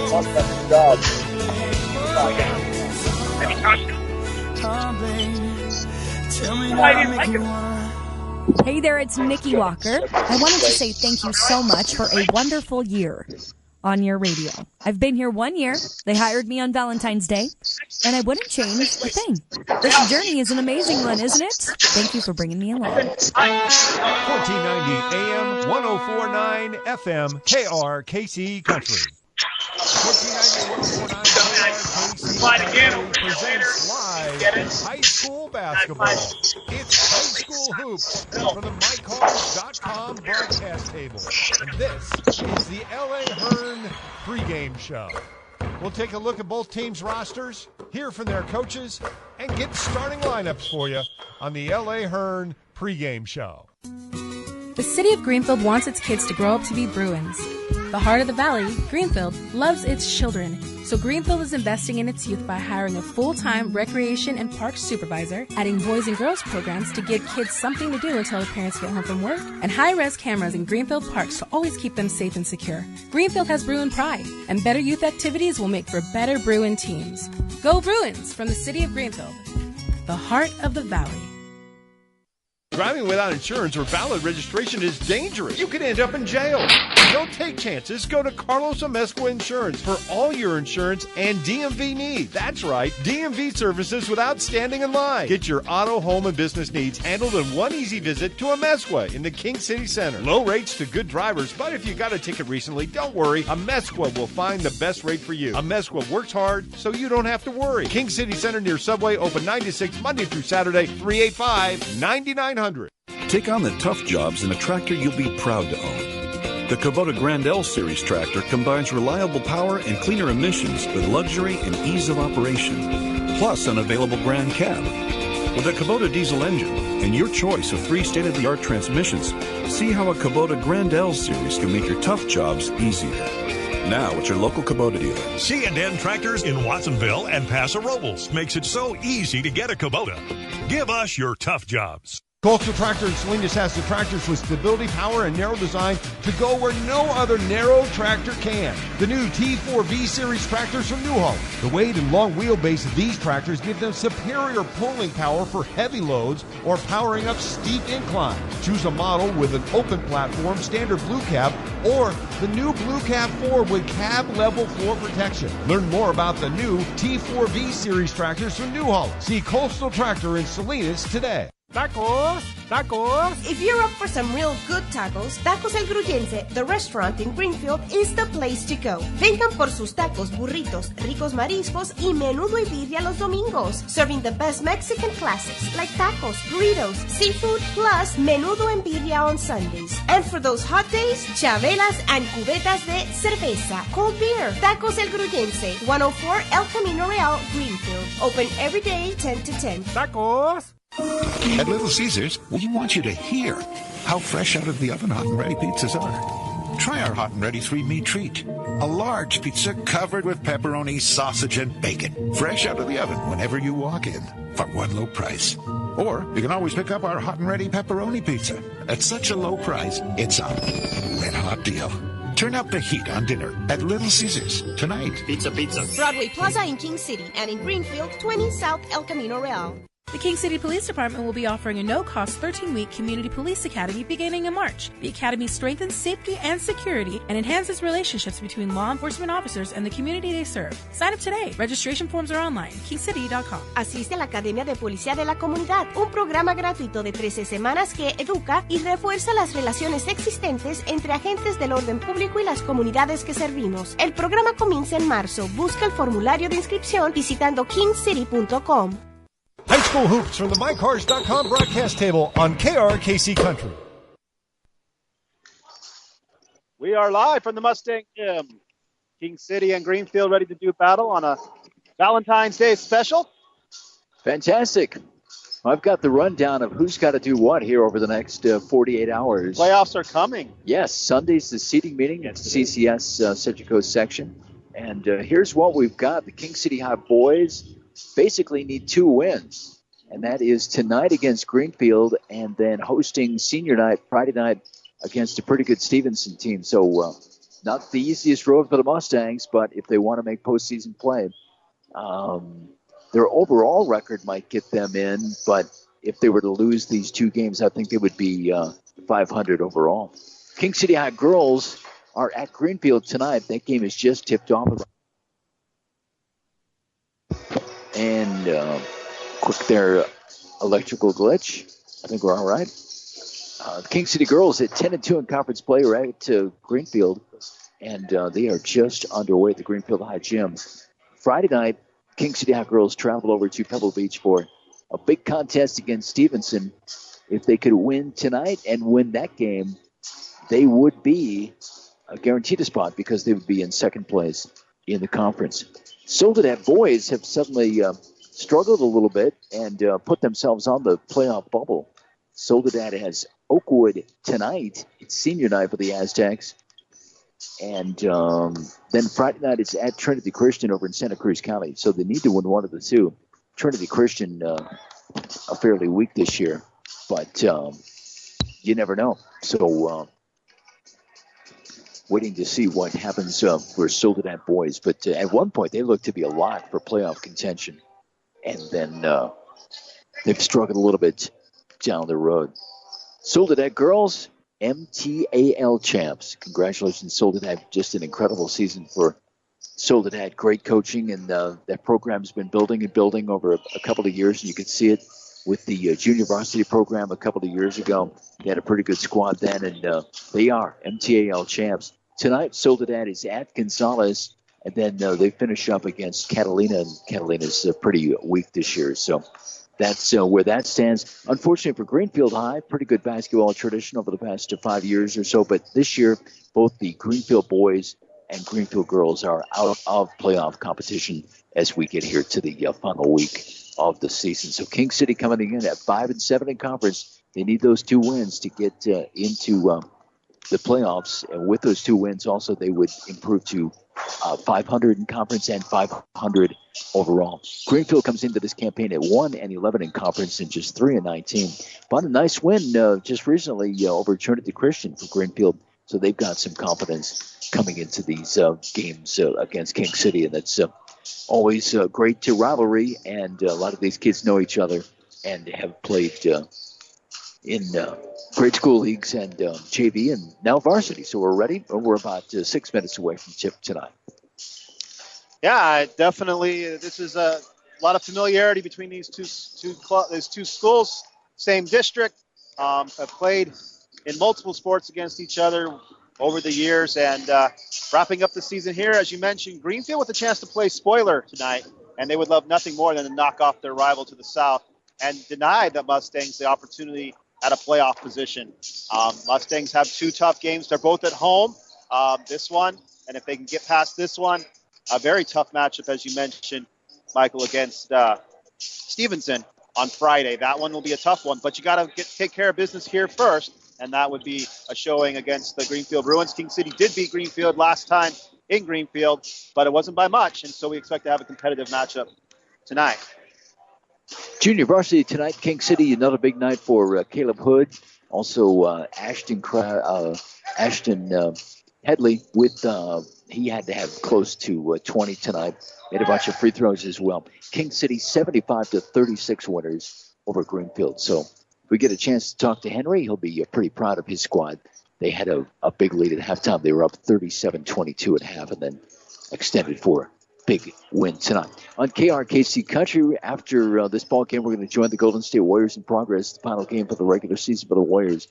Hey there, it's Nikki Walker. I wanted to say thank you so much for a wonderful year on your radio. I've been here 1 year. They hired me on Valentine's Day, and I wouldn't change a thing. This journey is an amazing one, isn't it? Thank you for bringing me along. 1490 AM, 1049 FM, KRKC Country. 1490 1049 KRKC presents live high school basketball. It's High School Hoops from the MikeHarris.com broadcast table. And this is the L.A. Hearn pregame show. We'll take a look at both teams' rosters, hear from their coaches, and get starting lineups for you on the L.A. Hearn pregame show. The city of Greenfield wants its kids to grow up to be Bruins. The heart of the valley, Greenfield, loves its children. So Greenfield is investing in its youth by hiring a full-time recreation and parks supervisor, adding boys and girls programs to give kids something to do until their parents get home from work, and high-res cameras in Greenfield parks to always keep them safe and secure. Greenfield has Bruin pride, and better youth activities will make for better Bruin teams. Go Bruins from the city of Greenfield, the heart of the valley. Driving without insurance or valid registration is dangerous. You could end up in jail. Don't take chances. Go to Carlos Amezcua Insurance for all your insurance and DMV needs. That's right, DMV services without standing in line. Get your auto, home, and business needs handled in one easy visit to Amezcua in the King City Center. Low rates to good drivers, but if you got a ticket recently, don't worry. Amezcua will find the best rate for you. Amezcua works hard, so you don't have to worry. King City Center near Subway, open 9 to 6 Monday through Saturday, 385-9900. Take on the tough jobs in a tractor you'll be proud to own. The Kubota Grand L Series tractor combines reliable power and cleaner emissions with luxury and ease of operation, plus an available Grand Cab. With a Kubota diesel engine and your choice of 3 state-of-the-art transmissions, see how a Kubota Grand L Series can make your tough jobs easier. Now at your local Kubota dealer. C&N Tractors in Watsonville and Paso Robles makes it so easy to get a Kubota. Give us your tough jobs. Coastal Tractor in Salinas has the tractors with stability, power, and narrow design to go where no other narrow tractor can. The new T4V Series tractors from New Holland. The weight and long wheelbase of these tractors give them superior pulling power for heavy loads or powering up steep inclines. Choose a model with an open platform, standard blue cab, or the new Blue Cab 4 with cab level floor protection. Learn more about the new T4V Series tractors from New Holland. See Coastal Tractor in Salinas today. Tacos, tacos. If you're up for some real good tacos, Tacos El Gruyense, the restaurant in Greenfield, is the place to go. Vengan por sus tacos, burritos, ricos mariscos, y menudo y birria los domingos. Serving the best Mexican classics like tacos, burritos, seafood, plus menudo and birria on Sundays. And for those hot days, chavelas and cubetas de cerveza. Cold beer. Tacos El Gruyense, 104 El Camino Real, Greenfield. Open every day, 10 to 10. Tacos. At Little Caesars, we want you to hear how fresh out of the oven hot and ready pizzas are. Try our hot and ready 3-meat treat. A large pizza covered with pepperoni, sausage, and bacon. Fresh out of the oven whenever you walk in for one low price. Or you can always pick up our hot and ready pepperoni pizza. At such a low price, it's a red hot deal. Turn up the heat on dinner at Little Caesars tonight. Pizza, pizza. Broadway Plaza in King City and in Greenfield, 20 South El Camino Real. The King City Police Department will be offering a no-cost 13-week Community Police Academy beginning in March. The Academy strengthens safety and security and enhances relationships between law enforcement officers and the community they serve. Sign up today. Registration forms are online. KingCity.com. Asiste a la Academia de Policía de la Comunidad, un programa gratuito de 13 semanas que educa y refuerza las relaciones existentes entre agentes del orden público y las comunidades que servimos. El programa comienza en marzo. Busca el formulario de inscripción visitando kingcity.com. High School Hoops from the MikeHarris.com broadcast table on KRKC Country. We are live from the Mustang Gym. King City and Greenfield ready to do battle on a Valentine's Day special. Fantastic. I've got the rundown of who's got to do what here over the next 48 hours. Playoffs are coming. Yes, Sunday's the seating meeting at the CCS Central Coast section. And here's what we've got. The King City High boys basically need 2 wins, and that is tonight against Greenfield and then hosting senior night, Friday night, against a pretty good Stevenson team. So Not the easiest road for the Mustangs, but if they want to make postseason play, their overall record might get them in, but if they were to lose these 2 games, I think they would be 500 overall. King City High girls are at Greenfield tonight. That game is just tipped off. And quick there, electrical glitch. I think we're all right. The King City girls at 10-2 in conference play right to Greenfield, and they are just underway at the Greenfield High Gym. Friday night, King City High girls travel over to Pebble Beach for a big contest against Stevenson. If they could win tonight and win that game, they would be guaranteed a spot because they would be in second place in the conference. Soledad boys have suddenly struggled a little bit and put themselves on the playoff bubble. Soledad has Oakwood tonight. It's senior night for the Aztecs. And then Friday night is at Trinity Christian over in Santa Cruz County. So they need to win one of the two. Trinity Christian are fairly weak this year, but you never know. So waiting to see what happens for Soledad boys. But at one point, they looked to be a lock for playoff contention. And then they've struggled a little bit down the road. Soledad girls, MTAL champs. Congratulations, Soledad. Just an incredible season for Soledad. Great coaching, and that program's been building and building over a couple of years. And you can see it with the junior varsity program a couple of years ago. They had a pretty good squad then, and they are MTAL champs. Tonight, Soledad is at Gonzales, and then they finish up against Catalina, and Catalina's pretty weak this year. So that's where that stands. Unfortunately for Greenfield High, pretty good basketball tradition over the past 5 years or so. But this year, both the Greenfield boys and Greenfield girls are out of playoff competition as we get here to the final week of the season. So King City coming in at 5-7 in conference. They need those 2 wins to get into the playoffs. And with those 2 wins, also, they would improve to 500 in conference and 500 overall. Greenfield comes into this campaign at 1-11 in conference and just 3-19. But a nice win just recently over Trinity Christian for Greenfield. So they've got some confidence coming into these games against King City. And that's always great to rivalry. And a lot of these kids know each other and have played in grade school leagues and JV and now varsity. So we're ready. We're about 6 minutes away from tip tonight. Yeah, definitely. This is a lot of familiarity between these two schools. Same district. Have played in multiple sports against each other over the years. And wrapping up the season here, as you mentioned, Greenfield with a chance to play spoiler tonight. And they would love nothing more than to knock off their rival to the south and deny the Mustangs the opportunity at a playoff position. Mustangs have 2 tough games. They're both at home. This one, and if they can get past this one, a very tough matchup, as you mentioned, Michael, against Stevenson on Friday. That one will be a tough one, but you got to take care of business here first, and that would be a showing against the Greenfield Bruins. King City did beat Greenfield last time in Greenfield, but it wasn't by much, and so we expect to have a competitive matchup tonight. Junior varsity tonight, King City, another big night for Caleb Hood. Also, Ashton Headley with he had to have close to 20 tonight. Made a bunch of free throws as well. King City 75-36 winners over Greenfield. So if we get a chance to talk to Henry, he'll be pretty proud of his squad. They had a big lead at halftime. They were up 37-22 at half and then extended for big win tonight. On KRKC Country, after this ball game, we're going to join the Golden State Warriors in progress. The final game for the regular season for the Warriors.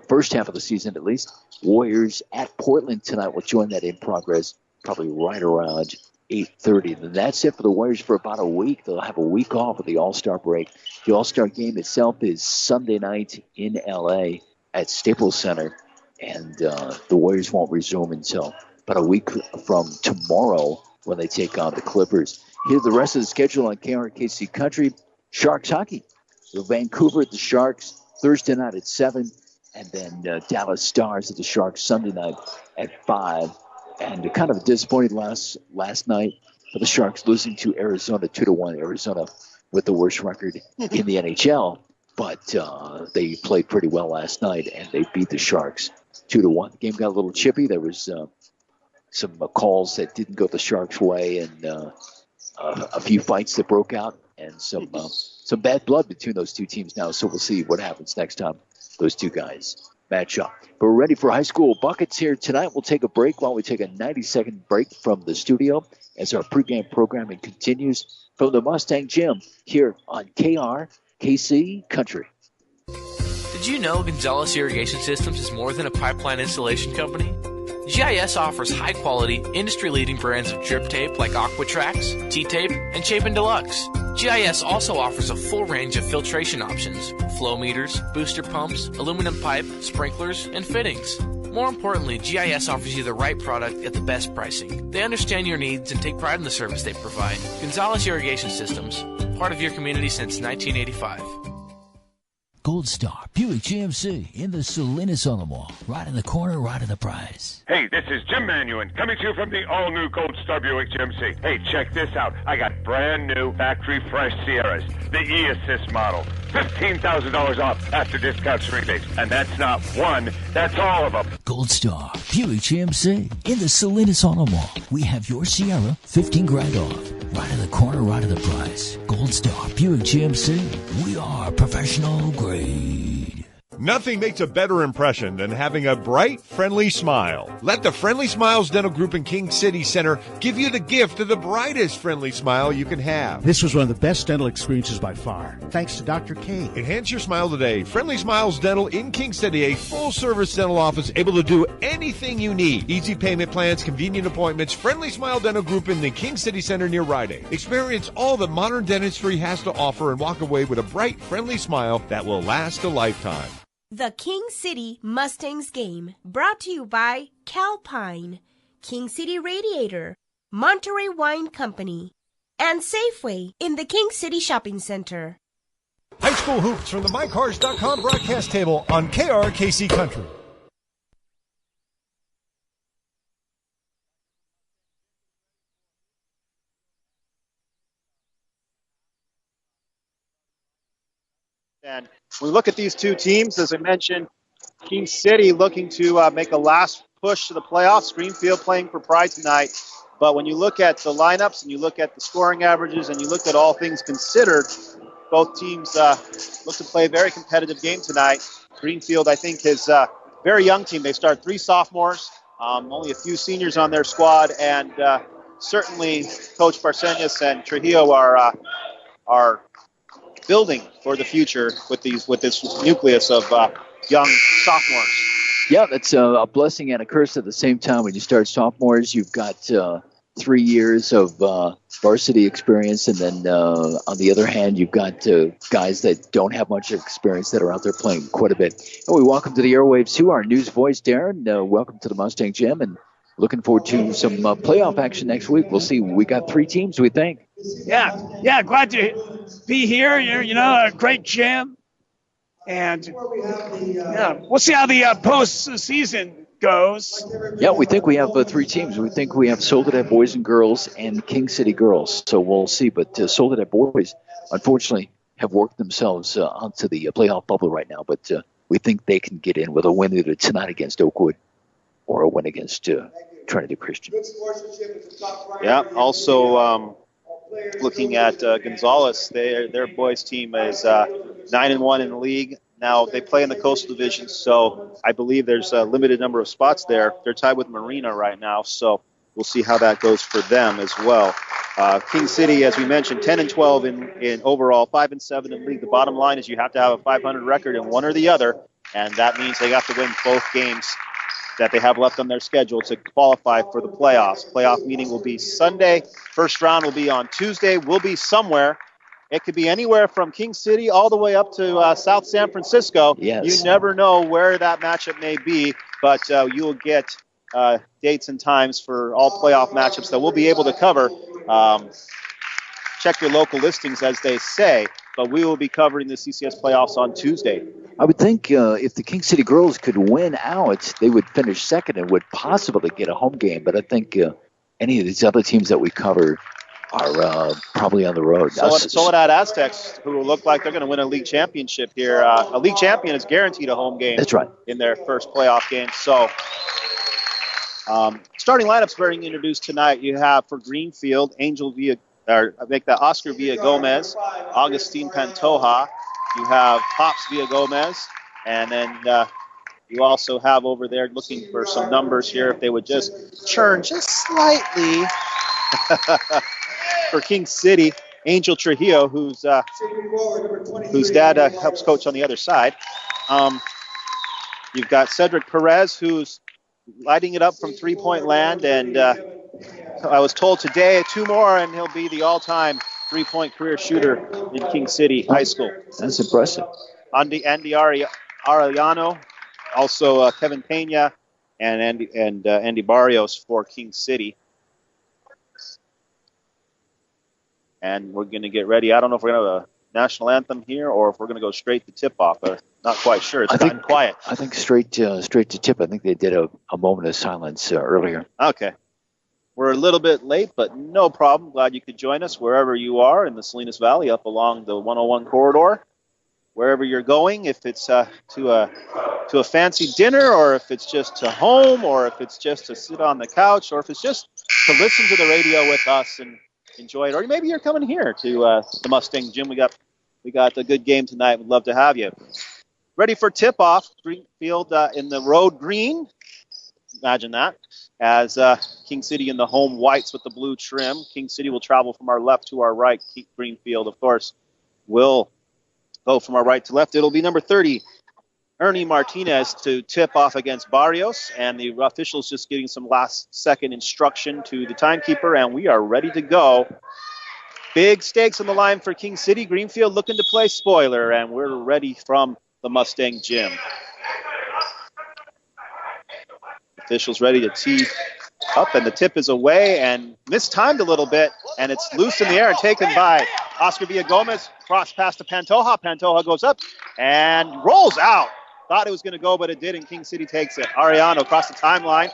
First half of the season, at least. Warriors at Portland tonight. We'll join that in progress probably right around 8:30. And that's it for the Warriors for about a week. They'll have a week off of the All-Star break. The All-Star game itself is Sunday night in L.A. at Staples Center. And the Warriors won't resume until about a week from tomorrow when they take on the Clippers. Here's the rest of the schedule on KRKC Country. Sharks hockey. So Vancouver at the Sharks Thursday night at 7. And then Dallas Stars at the Sharks Sunday night at 5. And kind of a disappointing last night for the Sharks, losing to Arizona 2-1. Arizona with the worst record in the NHL. But they played pretty well last night, and they beat the Sharks 2-1. The game got a little chippy. There was some calls that didn't go the Sharks' way, and a few fights that broke out, and some bad blood between those two teams now. So we'll see what happens next time those two guys match up. But we're ready for high school buckets here tonight. We'll take a break while we take a 90-second break from the studio as our pregame programming continues from the Mustang Gym here on KRKC Country. Did you know Gonzalez Irrigation Systems is more than a pipeline installation company? GIS offers high-quality, industry-leading brands of drip tape like Aquatrax, T-Tape, and Chapin Deluxe. GIS also offers a full range of filtration options, flow meters, booster pumps, aluminum pipe, sprinklers, and fittings. More importantly, GIS offers you the right product at the best pricing. They understand your needs and take pride in the service they provide. Gonzalez Irrigation Systems, part of your community since 1985. Gold Star Buick GMC in the Salinas on the Mall. Right in the corner, right in the prize. Hey, this is Jim Manuin coming to you from the all-new Gold Star Buick GMC. Hey, check this out. I got brand new factory fresh Sierras, the E-Assist model. $15,000 off after discounts and rebates. And that's not one, that's all of them. Gold Star Buick GMC in the Salinas on the Mall. We have your Sierra, $15,000 off. Right in the corner, right in the price. Gold Star Buick GMC. We are professional grade. Nothing makes a better impression than having a bright, friendly smile. Let the Friendly Smiles Dental Group in King City Center give you the gift of the brightest friendly smile you can have. This was one of the best dental experiences by far, thanks to Dr. K. Enhance your smile today. Friendly Smiles Dental in King City, a full-service dental office able to do anything you need. Easy payment plans, convenient appointments. Friendly Smile Dental Group in the King City Center near Rite Aid. Experience all that modern dentistry has to offer and walk away with a bright, friendly smile that will last a lifetime. The King City Mustangs game, brought to you by Calpine, King City Radiator, Monterey Wine Company, and Safeway in the King City Shopping Center. High school hoops from the MyCars.com broadcast table on KRKC Country. And when we look at these two teams, as I mentioned, King City looking to make a last push to the playoffs. Greenfield playing for pride tonight. But when you look at the lineups and you look at the scoring averages and you look at all things considered, both teams look to play a very competitive game tonight. Greenfield, I think, is a very young team. They start 3 sophomores, only a few seniors on their squad, and certainly Coach Barcenas and Trujillo are building for the future with this nucleus of young sophomores. Yeah, that's a blessing and a curse at the same time. When you start sophomores, you've got 3 years of varsity experience, and then on the other hand, you've got guys that don't have much experience that are out there playing quite a bit. And we welcome to the airwaves to our news voice, Darren. Welcome to the Mustang Gym, and looking forward to some playoff action next week. We'll see. We got 3 teams, we think. Yeah, glad to be here. You know, a great gym. And, yeah, we'll see how the postseason goes. Yeah, we think we have 3 teams. We think we have Soledad boys and girls and King City girls. So we'll see. But Soledad boys, unfortunately, have worked themselves onto the playoff bubble right now. But we think they can get in with a win either tonight against Oakwood or a win against Trinity Christian. Yeah, also looking at Gonzalez, their boys team is 9-1 in the league. Now they play in the Coastal Division, so I believe there's a limited number of spots there. They're tied with Marina right now, so we'll see how that goes for them as well. King City, as we mentioned, 10-12 in overall, 5-7 in league. The bottom line is you have to have a 500 record in one or the other, and that means they have to win both games that they have left on their schedule to qualify for the playoffs. Playoff meeting will be Sunday. First round will be on Tuesday. We'll be somewhere. It could be anywhere from King City all the way up to South San Francisco. Yes. You never know where that matchup may be, but you will get dates and times for all playoff matchups that we'll be able to cover. Check your local listings, as they say, but we will be covering the CCS playoffs on Tuesday. I would think if the King City girls could win out, they would finish second and would possibly get a home game. But I think any of these other teams that we cover are probably on the road. Soledad Aztecs, who look like they're going to win a league championship here. A league champion is guaranteed a home game. That's right. In their first playoff game. So, starting lineups being introduced tonight. You have for Greenfield, Oscar Villagomez, Augustine Pantoja. You have Pops Villagomez, and then you also have over there looking for some numbers here. If they would just churn just slightly. For King City, Angel Trujillo, whose dad helps coach on the other side. You've got Cedric Perez, who's lighting it up from three-point land, and I was told today 2 more, and he'll be the all-time three-point career shooter in King City High School. That's impressive. Andy Arellano, also Kevin Pena, and Andy Barrios for King City. And we're going to get ready. I don't know if we're going to have a national anthem here or if we're going to go straight to tip-off. Not quite sure. It's gotten quiet. I think straight to tip. I think they did a moment of silence earlier. Okay. We're a little bit late, but no problem. Glad you could join us wherever you are in the Salinas Valley up along the 101 corridor. Wherever you're going, if it's to a fancy dinner or if it's just to home or if it's just to sit on the couch or if it's just to listen to the radio with us and enjoy it, or maybe you're coming here to the Mustang Gym. We got a good game tonight. We'd love to have you. Ready for tip-off. Greenfield in the road green. Imagine that. As King City in the home whites with the blue trim. King City will travel from our left to our right. Greenfield, of course, will go from our right to left. It'll be number 30, Ernie Martinez, to tip off against Barrios, and the officials just giving some last-second instruction to the timekeeper, and we are ready to go. Big stakes on the line for King City. Greenfield looking to play spoiler, and we're ready from the Mustang Gym. Officials ready to tee up, and the tip is away and mistimed a little bit, and it's loose in the air and taken by Oscar Villagomez. Cross pass to Pantoja. Pantoja goes up and rolls out. Thought it was going to go, but it didn't. King City takes it. Arellano across the timeline.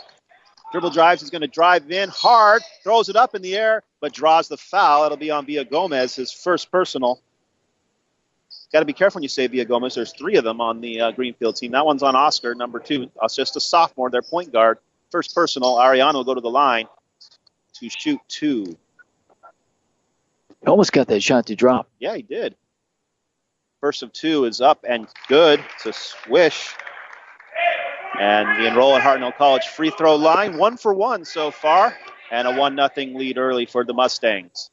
Dribble drives. He's going to drive in hard. Throws it up in the air, but draws the foul. It'll be on Villagomez, his first personal. Got to be careful when you say Villagomez. There's 3 of them on the Greenfield team. That one's on Oscar, number 2. Just a sophomore, their point guard. First personal. Arellano will go to the line to shoot 2. He almost got that shot to drop. Yeah, he did. First of 2 is up and good. It's a swish. And the enroll at Hartnell College free throw line, 1 for 1 so far, and a 1-0 lead early for the Mustangs.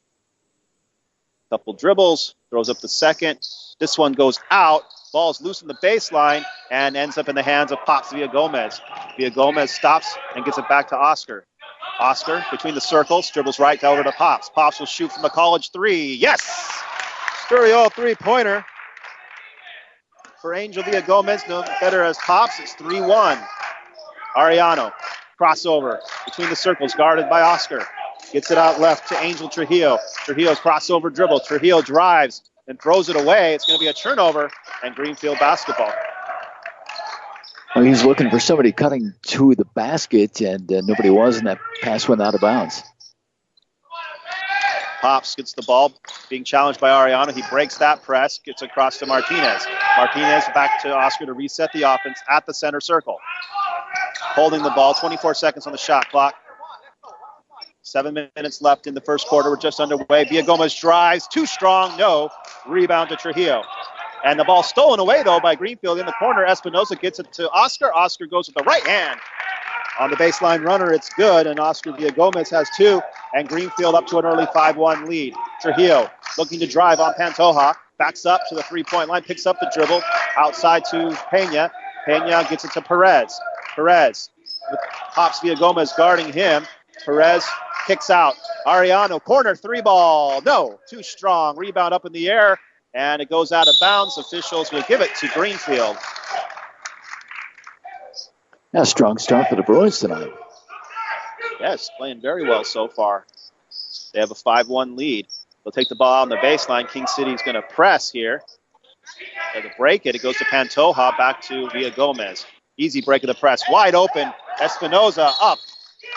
Couple dribbles, throws up the second. This one goes out. Ball's loose in the baseline and ends up in the hands of Pops Villagomez. Villagomez stops and gets it back to Oscar. Oscar between the circles, dribbles right over to Pops. Pops will shoot from the college 3. Yes! Stereo 3-pointer. For Angel Villagomez, no better as Pops. It's 3-1. Arellano, crossover between the circles, guarded by Oscar. Gets it out left to Angel Trujillo. Trujillo's crossover dribble. Trujillo drives and throws it away. It's going to be a turnover and Greenfield basketball. Well, he's looking for somebody cutting to the basket, and nobody was, and that pass went out of bounds. Pops gets the ball, being challenged by Arellano. He breaks that press, gets across to Martinez. Martinez back to Oscar to reset the offense at the center circle. Holding the ball, 24 seconds on the shot clock. 7 minutes left in the first quarter. We're just underway. Villagomez drives, too strong, no. Rebound to Trujillo. And the ball stolen away, though, by Greenfield in the corner. Espinoza gets it to Oscar. Oscar goes with the right hand. On the baseline runner, it's good, and Oscar Villagomez has 2, and Greenfield up to an early 5-1 lead. Trujillo looking to drive on Pantoja, backs up to the 3-point line, picks up the dribble, outside to Pena. Pena gets it to Perez. Perez with Pops Villagomez guarding him. Perez kicks out. Arellano, corner 3-ball. No, too strong. Rebound up in the air, and it goes out of bounds. Officials will give it to Greenfield. Yeah, strong start for the Bruins tonight. Yes, playing very well so far. They have a 5-1 lead. They'll take the ball on the baseline. King City's going to press here. To break it, it goes to Pantoja, back to Villagomez. Easy break of the press. Wide open. Espinoza up.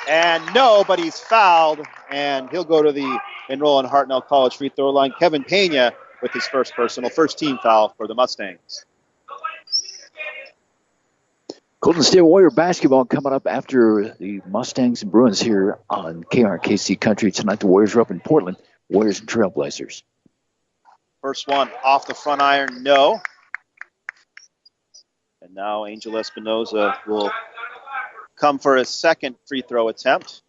And no, but he's fouled, and he'll go to the Enroll in Hartnell College free throw line. Kevin Pena with his first team foul for the Mustangs. Golden State Warrior basketball coming up after the Mustangs and Bruins here on KRKC Country tonight. The Warriors are up in Portland. Warriors and Trailblazers. First one off the front iron, no. And now Angel Espinoza will come for his second free throw attempt.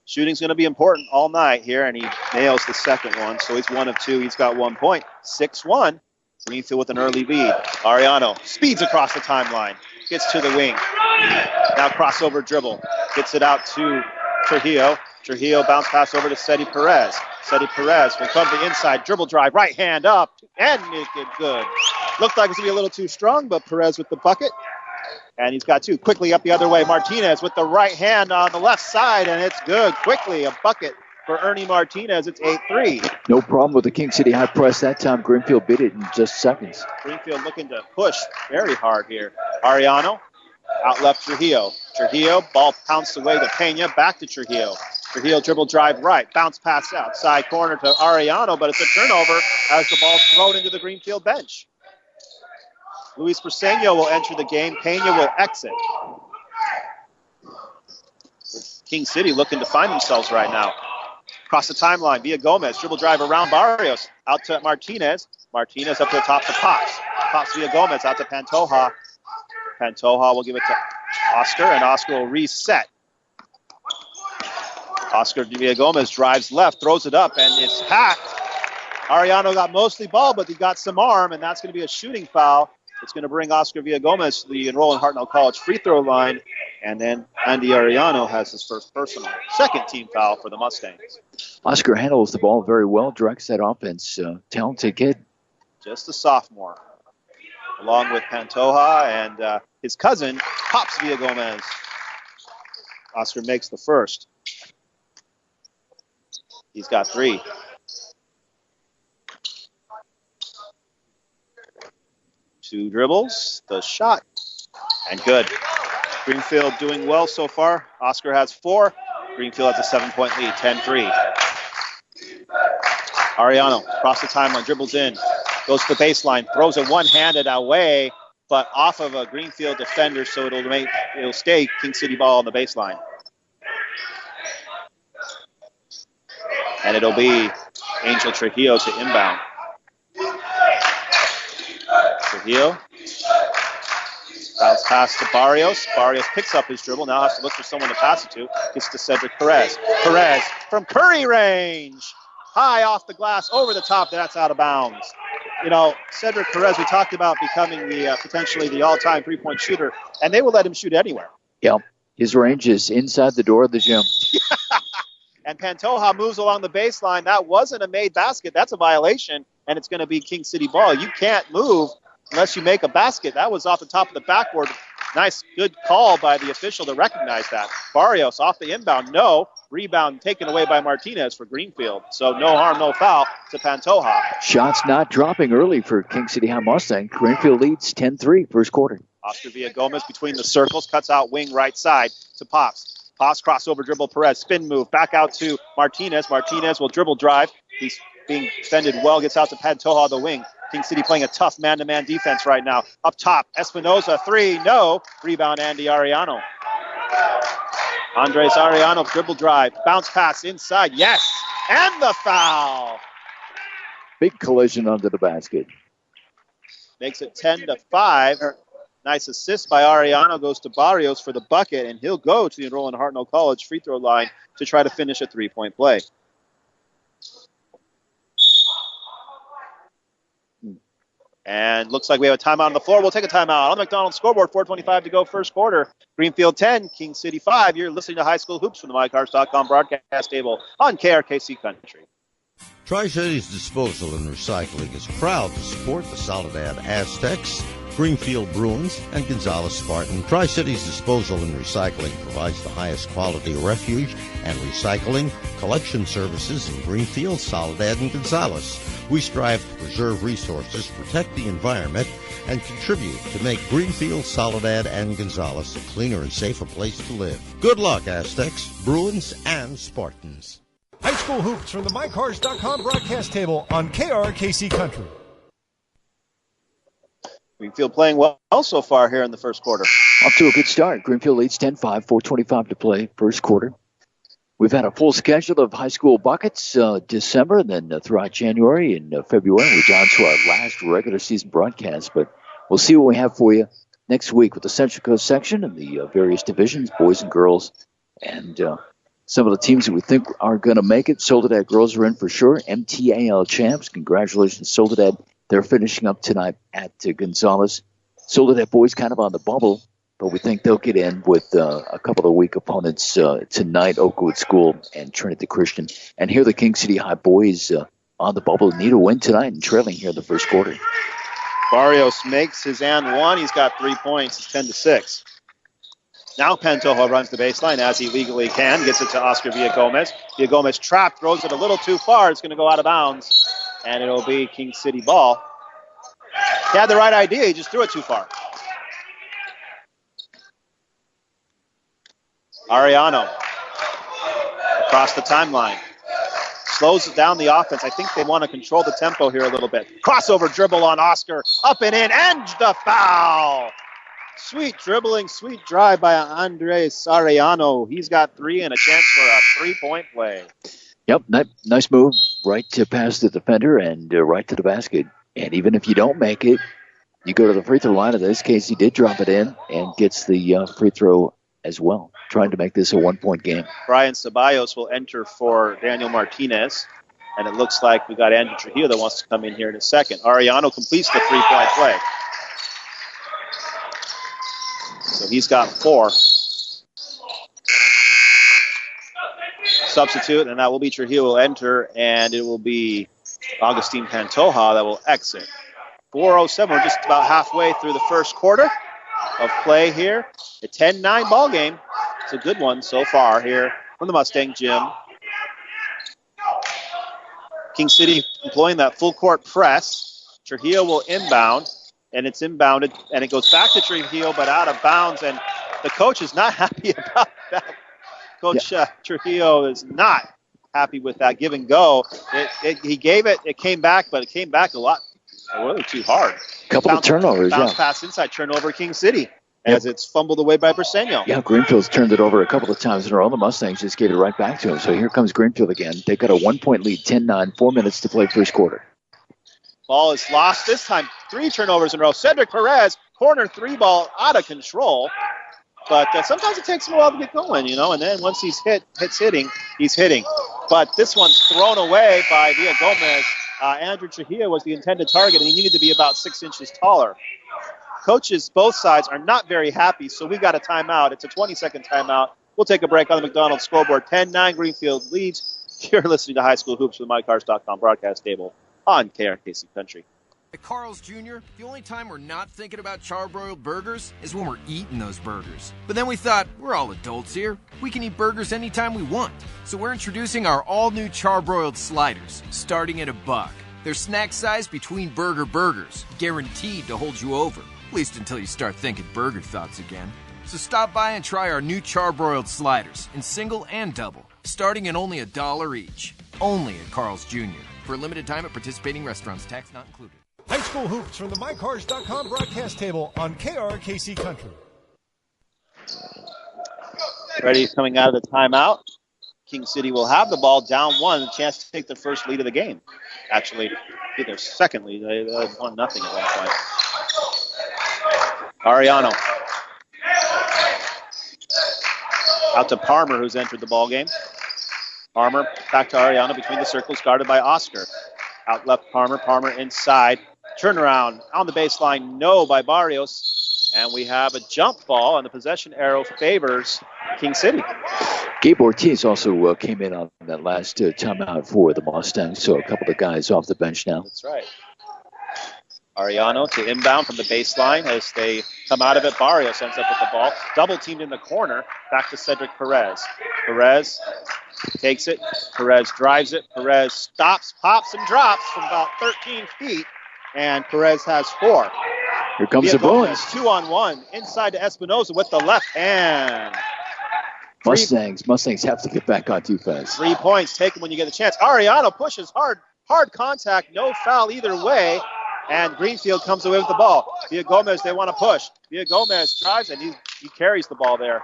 Shooting's going to be important all night here, and he nails the second one, so he's 1 of 2. He's got 1 point. 6-1. Greenfield with an early lead. Ariano speeds across the timeline. Gets to the wing. Now crossover dribble. Gets it out to Trujillo. Trujillo bounce pass over to Seti Perez. Seti Perez will come to the inside. Dribble drive. Right hand up. And make it good. Looked like it was going to be a little too strong, but Perez with the bucket. And he's got 2. Quickly up the other way. Martinez with the right hand on the left side, and it's good. Quickly a bucket for Ernie Martinez. It's 8-3. No problem with the King City high press that time. Greenfield beat it in just seconds. Greenfield looking to push very hard here. Ariano out left Trujillo. Trujillo, ball pounced away to Pena. Back to Trujillo. Trujillo dribble drive right. Bounce pass outside corner to Ariano, but it's a turnover as the ball's thrown into the Greenfield bench. Luis Briseño will enter the game. Pena will exit. King City looking to find themselves right now. Across the timeline, Villa Gomez. Dribble drive around Barrios. Out to Martinez. Martinez up to the top to Pops. Pops Villa Gomez out to Pantoja. Pantoja will give it to Oscar, and Oscar will reset. Oscar Villa Gomez drives left, throws it up, and it's hacked. Ariano got mostly ball, but he got some arm, and that's going to be a shooting foul. It's going to bring Oscar Villa Gomez to the Enroll in Hartnell College free throw line. And then Andy Ariano has his first personal. Second team foul for the Mustangs. Oscar handles the ball very well, directs that offense. Talented kid. Just a sophomore. Along with Pantoja and his cousin, Pops Villa Gomez. Oscar makes the first. He's got 3. Two dribbles, the shot, and good. Greenfield doing well so far. Oscar has 4. Greenfield has a 7-point lead, 10-3. Ariano across the timeline, dribbles in, goes to the baseline, throws it one-handed away, but off of a Greenfield defender, so it'll stay King City ball on the baseline. And it'll be Angel Trujillo to inbound. Trujillo. Bounce pass to Barrios. Barrios picks up his dribble. Now has to look for someone to pass it to. Gets to Cedric Perez. Perez from Curry range. High off the glass, over the top. That's out of bounds. You know, Cedric Perez, we talked about becoming the potentially the all-time three-point shooter, and they will let him shoot anywhere. Yep. His range is inside the door of the gym. And Pantoja moves along the baseline. That wasn't a made basket. That's a violation, and it's going to be King City ball. You can't move unless you make a basket. That was off the top of the backboard. Nice, good call by the official to recognize that. Barrios off the inbound. No. Rebound taken away by Martinez for Greenfield. So no harm, no foul to Pantoja. Shots not dropping early for King City High Mustang. Greenfield leads 10-3 first quarter. Oscar Villa Gomez between the circles, cuts out wing right side to Pops. Pops crossover dribble Perez, spin move, back out to Martinez. Martinez will dribble drive. He's being defended well, gets out to Pantoja the wing. King City playing a tough man-to-man defense right now. Up top, Espinoza, 3, no. Rebound, Andy Ariano. Andres Ariano, dribble drive, bounce pass inside, yes, and the foul. Big collision under the basket. Makes it 10-5. Nice assist by Ariano, goes to Barrios for the bucket, and he'll go to the Enroll in Hartnell College free throw line to try to finish a three-point play. And looks like we have a timeout on the floor. We'll take a timeout on the McDonald's scoreboard. 4:25 to go first quarter. Greenfield 10, King City 5. You're listening to High School Hoops from the MyCars.com broadcast table on KRKC Country. Tri-Cities Disposal and Recycling is proud to support the Soledad Aztecs, Greenfield Bruins, and Gonzales Spartan. Tri-Cities Disposal and Recycling provides the highest quality refuge and recycling collection services in Greenfield, Soledad, and Gonzales. We strive to preserve resources, protect the environment, and contribute to make Greenfield, Soledad, and Gonzales a cleaner and safer place to live. Good luck, Aztecs, Bruins, and Spartans. High school hoops from the MyCars.com broadcast table on KRKC Country. Greenfield playing well so far here in the first quarter. Off to a good start. Greenfield leads 10-5, 4:25 to play, first quarter. We've had a full schedule of high school buckets December, and then throughout January and February. We're down to our last regular season broadcast, but we'll see what we have for you next week with the Central Coast section and the various divisions, boys and girls, and some of the teams that we think are going to make it. Soledad girls are in for sure. MTAL champs. Congratulations, Soledad. They're finishing up tonight at Gonzales. Soledad boys kind of on the bubble, but we think they'll get in with a couple of weak opponents tonight, Oakwood School and Trinity Christian. And here the King City High boys on the bubble need a win tonight and trailing here in the first quarter. Barrios makes his and one. He's got 3 points. It's 10-6. Now Pantoja runs the baseline as he legally can. Gets it to Oscar Villagomez. Villagomez trapped, throws it a little too far. It's going to go out of bounds, and it'll be King City ball. He had the right idea. He just threw it too far. Ariano across the timeline. Slows down the offense. I think they want to control the tempo here a little bit. Crossover dribble on Oscar. Up and in, and the foul. Sweet dribbling, sweet drive by Andres Ariano. He's got 3 and a chance for a 3-point play. Yep, nice move. Right to pass the defender and right to the basket. And even if you don't make it, you go to the free throw line. In this case, he did drop it in and gets the free throw as well, trying to make this a 1-point game. Brian Ceballos will enter for Daniel Martinez. And it looks like we got Andrew Trujillo that wants to come in here in a second. Ariano completes the 3-point play. So he's got 4. Substitute, and that will be Trujillo will enter, and it will be Augustine Pantoja that will exit. 4:07, we're just about halfway through the first quarter of play here. A 10-9 ball game. It's a good one so far here from the Mustang Gym. King City employing that full court press. Trujillo will inbound, and it's inbounded, and it goes back to Trujillo, but out of bounds, and the coach is not happy about that. Coach Trujillo is not happy with that give and go. He gave it, it came back, but it came back a little too hard. Couple of turnovers, bounce pass inside, turnover King City as it's fumbled away by Briseño. Yeah, Greenfield's turned it over a couple of times in a row. The Mustangs just gave it right back to him. So here comes Greenfield again. They got a 1-point lead, 10-9, 4 minutes to play first quarter. Ball is lost this time. 3 turnovers in a row. Cedric Perez, corner 3 ball out of control. But sometimes it takes him a while to get going, and then once he's hitting, he's hitting. But this one's thrown away by Villagomez. Andrew Trujillo was the intended target, and he needed to be about 6 inches taller. Coaches, both sides, are not very happy, so we got a timeout. It's a 20-second timeout. We'll take a break on the McDonald's scoreboard. 10-9 Greenfield leads. You're listening to High School Hoops with MyCars.com broadcast table on KRKC Country. At Carl's Jr., the only time we're not thinking about charbroiled burgers is when we're eating those burgers. But then we thought, we're all adults here. We can eat burgers anytime we want. So we're introducing our all-new charbroiled sliders, starting at $1. They're snack size between burgers, guaranteed to hold you over. At least until you start thinking burger thoughts again. So stop by and try our new charbroiled sliders in single and double, starting at only $1 each. Only at Carl's Jr. For a limited time at participating restaurants, tax not included. High school hoops from the MyCars.com broadcast table on KRKC Country. Ready coming out of the timeout. King City will have the ball down 1, a chance to take the first lead of the game. Actually, get their second lead. They had 1-0 at one point. Ariano. Out to Palmer, who's entered the ball game. Palmer back to Ariano between the circles, guarded by Oscar. Out left Palmer, Palmer inside. Turnaround on the baseline, no by Barrios. And we have a jump ball, and the possession arrow favors King City. Gabe Ortiz also came in on that last timeout for the Mustangs, so a couple of guys off the bench now. That's right. Ariano to inbound from the baseline as they come out of it. Barrios ends up with the ball. Double teamed in the corner. Back to Cedric Perez. Perez takes it. Perez drives it. Perez stops, pops, and drops from about 13 feet. And Perez has 4. Here comes the Bruins. 2-on-1 inside to Espinoza with the left hand. Mustangs have to get back on defense. 3 points taken when you get a chance. Ariano pushes hard contact, no foul either way, and Greenfield comes away with the ball. Villagomez, they want to push. Villagomez drives, and he carries the ball there.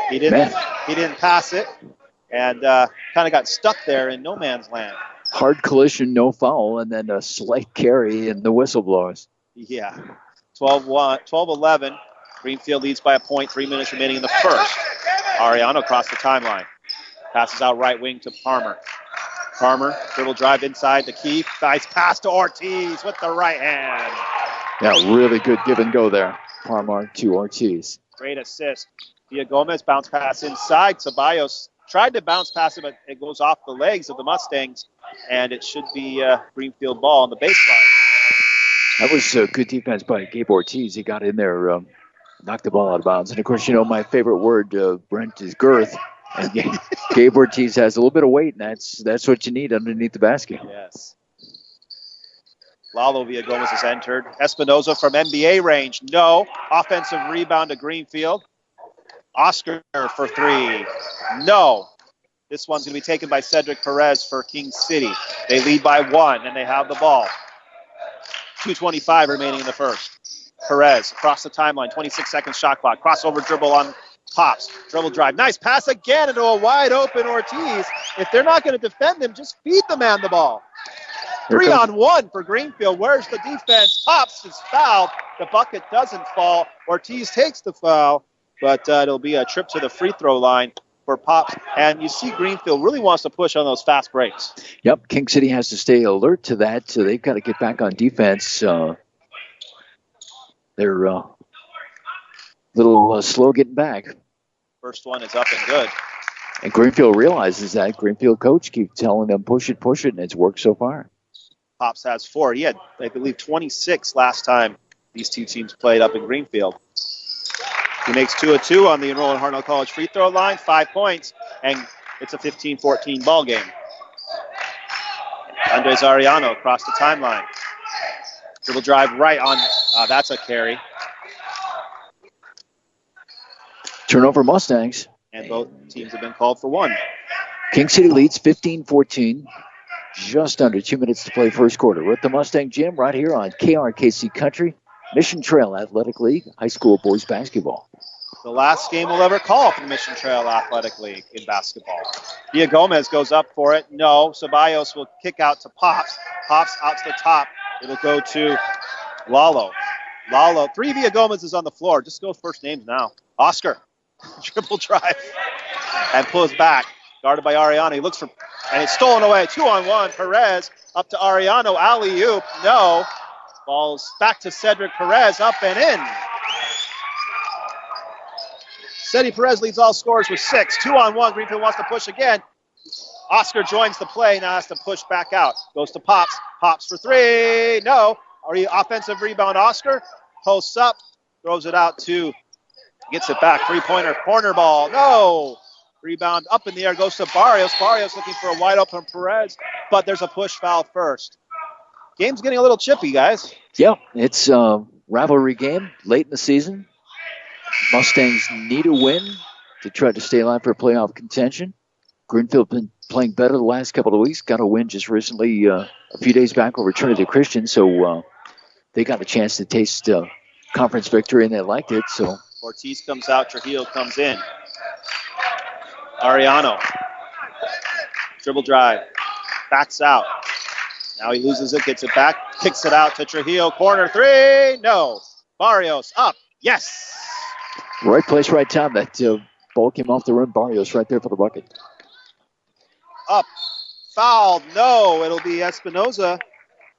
He didn't pass it, and kind of got stuck there in no man's land. Hard collision, no foul, and then a slight carry, and the whistle blows. Yeah, 12-11. Greenfield leads by a point, 3 minutes remaining in the first. Ariano across the timeline. Passes out right wing to Palmer. Palmer, dribble drive inside to Keith. Nice pass to Ortiz with the right hand. Yeah, really good give and go there. Palmer to Ortiz. Great assist. Villagomez bounce pass inside. Ceballos tried to bounce pass it, but it goes off the legs of the Mustangs, and it should be Greenfield ball on the baseline. That was good defense by Gabe Ortiz. He got in there, knocked the ball out of bounds. And, of course, my favorite word, Brent, is girth. And Gabe Ortiz has a little bit of weight, and that's what you need underneath the basket. Yes. Lalo Villagomez has entered. Espinoza from NBA range. No. Offensive rebound to Greenfield. Oscar for three. No. This one's going to be taken by Cedric Perez for King City. They lead by 1, and they have the ball. 2:25 remaining in the first. Perez across the timeline. 26 seconds shot clock. Crossover dribble on Pops. Dribble drive. Nice pass again into a wide open Ortiz. If they're not going to defend him, just feed the man the ball. 3-on-1 for Greenfield. Where's the defense? Pops is fouled. The bucket doesn't fall. Ortiz takes the foul, but it'll be a trip to the free throw line for Pops. And you see Greenfield really wants to push on those fast breaks. Yep, King City has to stay alert to that, so they've got to get back on defense. They're a little slow getting back. First one is up and good. And Greenfield realizes that. Greenfield coach keeps telling them, push it, and it's worked so far. Pops has 4. He had, I believe, 26 last time these two teams played up in Greenfield. He makes 2 of 2 on the Roland Hartnell College free throw line, 5 points, and it's a 15-14 ball game. Andres Ariano across the timeline. Dribble drive right on, that's a carry. Turnover Mustangs. And both teams have been called for 1. King City leads 15-14. Just under 2 minutes to play first quarter. We're at the Mustang Gym right here on KRKC Country, Mission Trail Athletic League, high school boys basketball. The last game we'll ever call for the Mission Trail Athletic League in basketball. Villagomez goes up for it. No. Ceballos will kick out to Pops. Pops out to the top. It'll go to Lalo. 3 Villagomez is on the floor. Just go first names now. Oscar. Triple drive. And pulls back. Guarded by Ariano. He looks for, and it's stolen away. 2-on-1. Perez up to Ariano. Alley-oop. No. Ball's back to Cedric Perez. Up and in. Cedric Perez leads all scorers with 6. 2-on-1. Greenfield wants to push again. Oscar joins the play. Now has to push back out. Goes to Pops. Pops for 3. No. Offensive rebound. Oscar posts up. Throws it out to, gets it back. 3-pointer. Corner ball. No. Rebound up in the air. Goes to Barrios. Barrios looking for a wide open Perez. But there's a push foul first. Game's getting a little chippy, guys. Yeah. It's a rivalry game late in the season. Mustangs need a win to try to stay alive for playoff contention. Greenfield been playing better the last couple of weeks. Got a win just recently, a few days back over Trinity Christian. So they got a chance to taste conference victory, and they liked it. So Ortiz comes out. Trujillo comes in. Ariano. Dribble drive. Backs out. Now he loses it, gets it back, kicks it out to Trujillo. Corner 3. No. Barrios up. Yes. Right place, right time. That ball came off the rim. Barrios right there for the bucket. Up. Fouled. No. It'll be Espinoza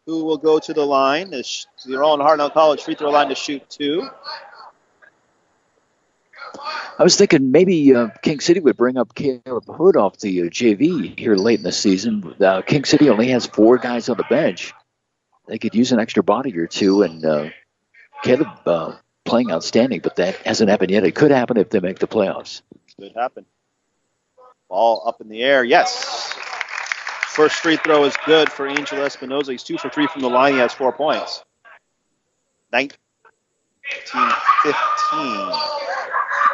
who will go to the line, to the Roland Hartnell College free throw line to shoot 2. I was thinking maybe King City would bring up Caleb Hood off the JV here late in the season. King City only has 4 guys on the bench. They could use an extra body or 2, and Caleb playing outstanding, but that hasn't happened yet. It could happen if they make the playoffs. Could happen. Ball up in the air. Yes. First free throw is good for Angel Espinoza. He's 2 for 3 from the line. He has 4 points. 19-15.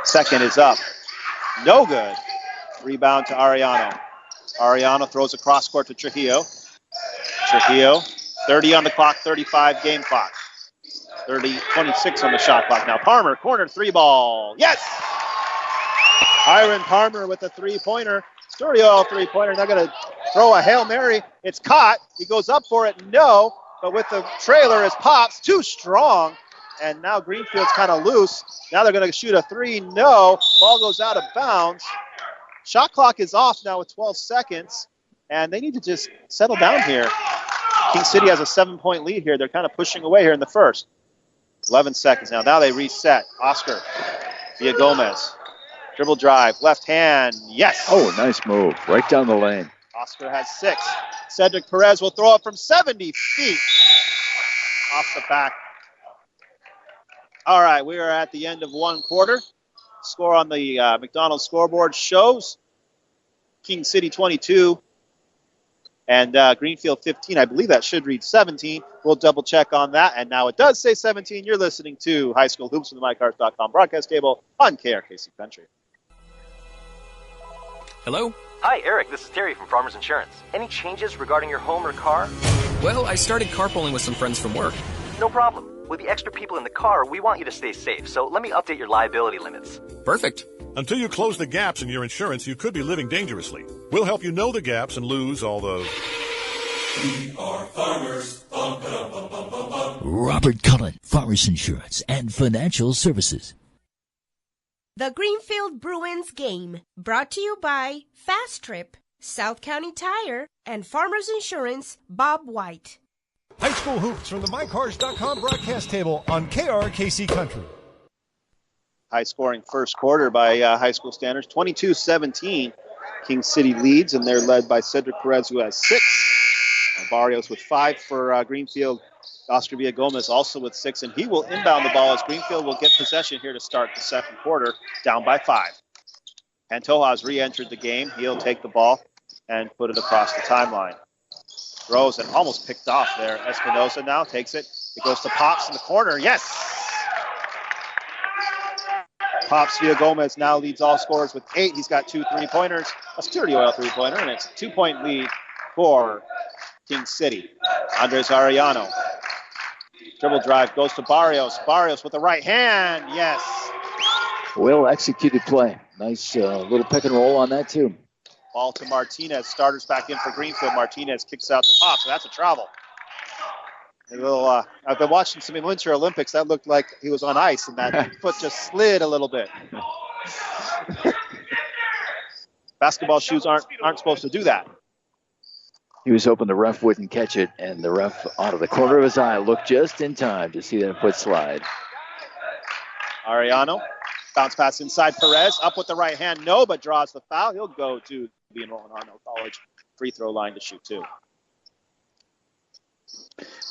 Second is up. No good. Rebound to Arellano. Arellano throws across court to Trujillo. Trujillo, 30 on the clock, 35 game clock. 26 on the shot clock. Now Palmer, corner 3-ball. Yes! Hiram Palmer with a 3-pointer. Studio 3-pointer. They're going to throw a Hail Mary. It's caught. He goes up for it. No. But with the trailer is Pops. Too strong. And now Greenfield's kind of loose. Now they're going to shoot a 3. No. Ball goes out of bounds. Shot clock is off now with 12 seconds. And they need to just settle down here. King City has a 7-point lead here. They're kind of pushing away here in the first. 11 seconds now. Now they reset. Oscar via Gomez. Dribble drive. Left hand. Yes. Oh, nice move. Right down the lane. Oscar has 6. Cedric Perez will throw it from 70 feet. Off the back. All right, we are at the end of one quarter. Score on the McDonald's scoreboard shows King City 22 and Greenfield 15. I believe that should read 17. We'll double check on that. And now it does say 17. You're listening to High School Hoops from the MyCars.com broadcast table on KRKC Country. Hello? Hi, Eric. This is Terry from Farmers Insurance. Any changes regarding your home or car? Well, I started carpooling with some friends from work. No problem. With the extra people in the car, we want you to stay safe, so let me update your liability limits. Perfect. Until you close the gaps in your insurance, you could be living dangerously. We'll help you know the gaps and lose all the... We are farmers. Robert Cullen, Farmers Insurance and Financial Services. The Greenfield Bruins game, brought to you by Fast Trip, South County Tire, and Farmers Insurance, Bob White. High School Hoops from the MyCars.com broadcast table on KRKC Country. High-scoring first quarter by high school standards. 22-17. King City leads, and they're led by Cedric Perez, who has 6. Barrios with 5 for Greenfield. Oscar Villagomez also with 6, and he will inbound the ball as Greenfield will get possession here to start the second quarter, down by 5. Pantoja has re-entered the game. He'll take the ball and put it across the timeline. Throws and almost picked off there. Espinoza now takes it. It goes to Pops in the corner. Yes! Pops Villagomez now leads all scorers with 8. He's got 2 3-pointers. A Sturdy Oil 3-pointer, and it's a 2-point lead for King City. Andres Arellano. Dribble drive goes to Barrios. Barrios with the right hand. Yes. Well executed play. Nice little pick and roll on that, too. Ball to Martinez. Starters back in for Greenfield. Martinez kicks out the Pop, so that's a travel. A little, I've been watching some Winter Olympics. That looked like he was on ice, and that foot just slid a little bit. Basketball shoes aren't supposed to do that. He was hoping the ref wouldn't catch it, and the ref, out of the corner of his eye, looked just in time to see that foot slide. Arellano, bounce pass inside Perez, up with the right hand, no, but draws the foul. He'll go to the Roland Arnold College free throw line to shoot 2.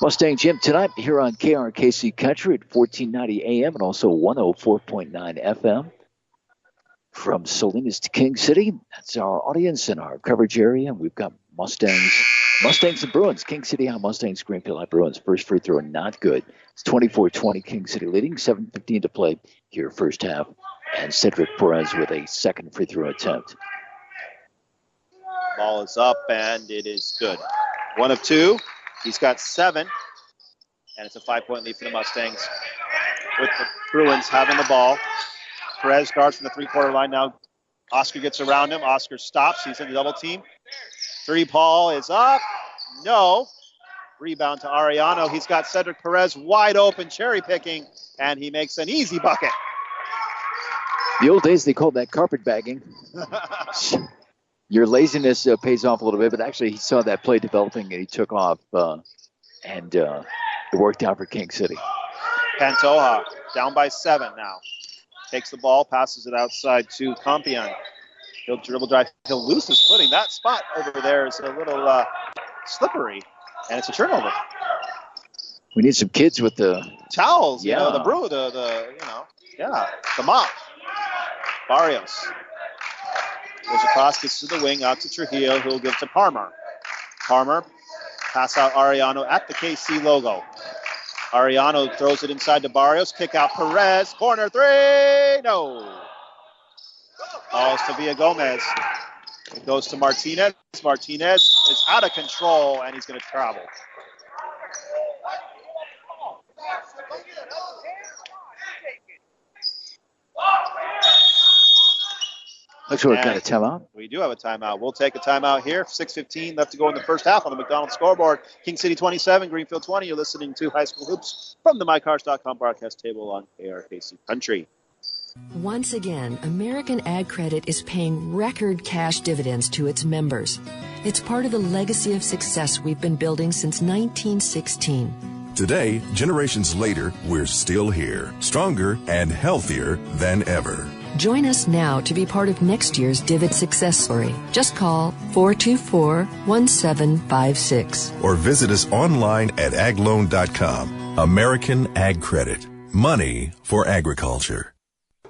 Mustang Gym tonight here on KRKC Country at 1490 AM and also 104.9 FM. From Salinas to King City, that's our audience and our coverage area. We've got Mustangs and Bruins. King City High Mustangs, Greenfield High Bruins. First free throw, not good. It's 24-20, King City leading. 7:15 to play here first half. And Cedric Perez with a second free throw attempt. Ball is up, and it is good. 1 of 2. He's got 7, and it's a 5-point lead for the Mustangs. With the Bruins having the ball. Perez guards from the three-quarter line now. Oscar gets around him. Oscar stops. He's in the double team. 3-ball is up. No. Rebound to Arellano. He's got Cedric Perez wide open, cherry picking, and he makes an easy bucket. The old days, they called that carpetbagging. Your laziness pays off a little bit, but actually he saw that play developing and he took off, and it worked out for King City. Pantoja down by 7 now. Takes the ball, passes it outside to Compion. He'll dribble drive. He'll lose his footing. That spot over there is a little slippery, and it's a turnover. We need some kids with the towels. Yeah. You know, the mop. Barrios goes across, gets to the wing, out to Trujillo, who'll give to Palmer. Palmer. Pass out Arellano at the KC logo. Arellano throws it inside to Barrios. Kick out Perez. Corner three. No. Falls to Villagomez. It goes to Martinez. Martinez is out of control, and he's going to travel. Looks like we've got a timeout. We do have a timeout. We'll take a timeout here. 6:15 left to go in the first half on the McDonald's scoreboard. King City 27, Greenfield 20. You're listening to High School Hoops from the MyCars.com broadcast table on KRKC Country. Once again, American Ag Credit is paying record cash dividends to its members. It's part of the legacy of success we've been building since 1916. Today, generations later, we're still here, stronger and healthier than ever. Join us now to be part of next year's Divid success story. Just call 424-1756. Or visit us online at agloan.com. American Ag Credit. Money for agriculture.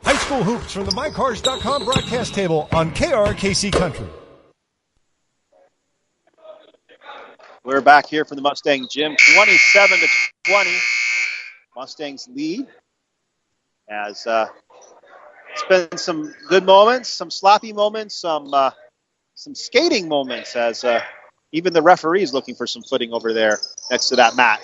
High School Hoops from the MyCars.com broadcast table on KRKC Country. We're back here from the Mustang Gym, 27-20. Mustangs lead as it's been some good moments, some sloppy moments, some skating moments as even the referee is looking for some footing over there next to that mat.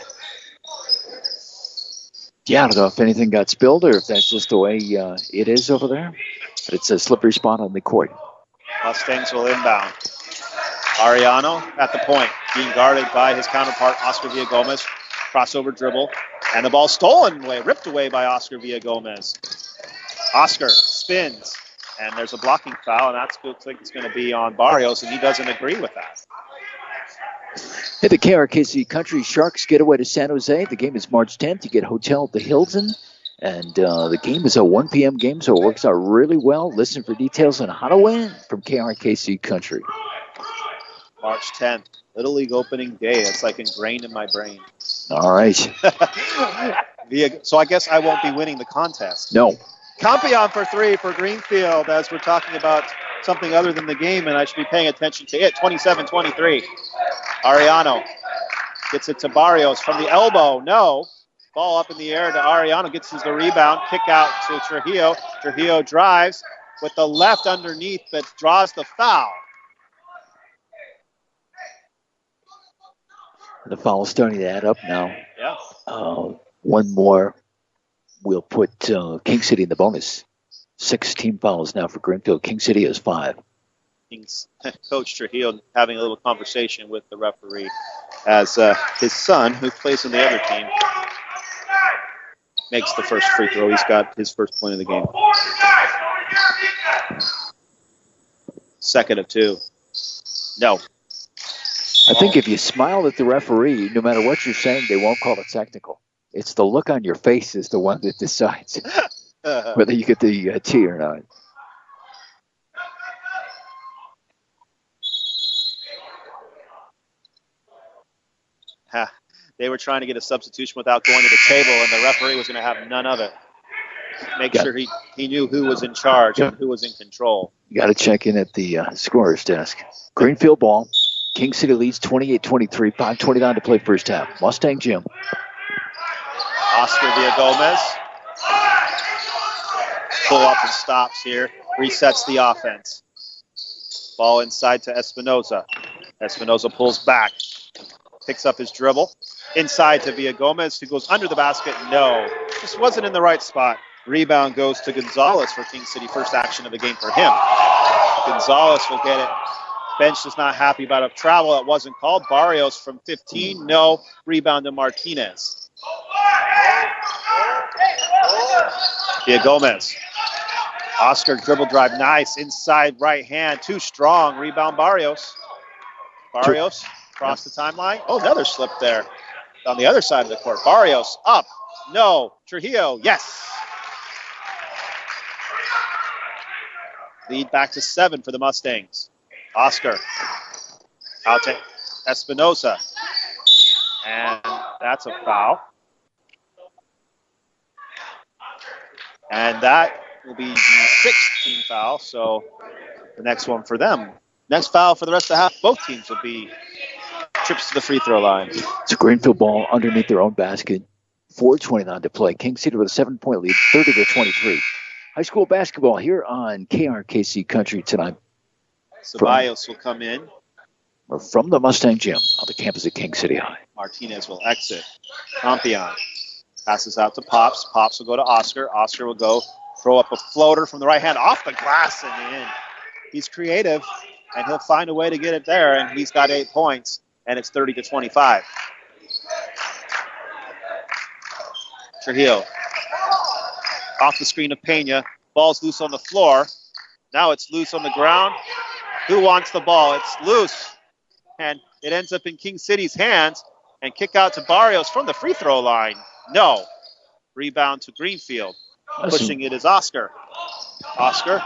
Yeah, I don't know if anything got spilled or if that's just the way it is over there. But it's a slippery spot on the court. Mustangs will inbound. Arellano at the point, being guarded by his counterpart, Oscar Villagomez. Crossover dribble, and the ball stolen away, ripped away by Oscar Villagomez. Oscar spins, and there's a blocking foul, and that's looks like it's going to be on Barrios, and he doesn't agree with that. At the KRKC Country, Sharks get away to San Jose. The game is March 10th. You get hotel at the Hilton, and the game is a 1 p.m. game, so it works out really well. Listen for details on how to win from KRKC Country. March 10th, Little League opening day. It's like ingrained in my brain. All right. So I guess I won't be winning the contest. No. Campion for three for Greenfield as we're talking about something other than the game, and I should be paying attention to it. 27-23. Arellano gets it to Barrios from the elbow. No. Ball up in the air to Arellano. Gets the rebound. Kick out to Trujillo. Trujillo drives with the left underneath, but draws the foul. The foul's starting to add up now. Yeah. One more will put King City in the bonus. 16 fouls now for Greenfield. King City has 5. Coach Trujillo having a little conversation with the referee as his son, who plays on the other team, makes the first free throw. He's got his first point of the game. Second of 2. No. I think if you smile at the referee, no matter what you're saying, they won't call it technical. It's the look on your face is the one that decides whether you get the T or not. They were trying to get a substitution without going to the table, and the referee was going to have none of it. Make sure he knew who was in charge and who was in control. You got to check in at the scorer's desk. Greenfield ball. King City leads 28-23, 5:29 to play first half. Mustang Gym. Oscar Villagomez. Pull up and stops here. Resets the offense. Ball inside to Espinoza. Espinoza pulls back. Picks up his dribble. Inside to Villagomez, who goes under the basket. No. Just wasn't in the right spot. Rebound goes to Gonzalez for King City. First action of the game for him. Gonzalez will get it. Bench is not happy about a travel that wasn't called. Barrios from 15. No. Rebound to Martinez. Villagomez. Oscar dribble drive. Nice. Inside right hand. Too strong. Rebound Barrios. Barrios across the timeline. Oh, another slip there on the other side of the court. Barrios up. No. Trujillo. Yes. Lead back to 7 for the Mustangs. Oscar out to Espinoza. And that's a foul. And that will be the 6th team foul. So the next one for them. Next foul for the rest of the half. Both teams will be trips to the free throw line. It's a Greenfield ball underneath their own basket. 4:29 to play. King City with a 7-point lead, 30-23. High school basketball here on KRKC Country tonight. Ceballos will come in. From the Mustang Gym on the campus at King City High. Martinez will exit. Compion passes out to Pops. Pops will go to Oscar. Oscar will go throw up a floater from the right hand off the glass and in. He's creative, and he'll find a way to get it there, and he's got 8 points, and it's 30-25. Trujillo off the screen of Pena. Ball's loose on the floor. Now it's loose on the ground. Who wants the ball? It's loose. And it ends up in King City's hands. And kick out to Barrios from the free throw line. No. Rebound to Greenfield. Pushing it is Oscar. Oscar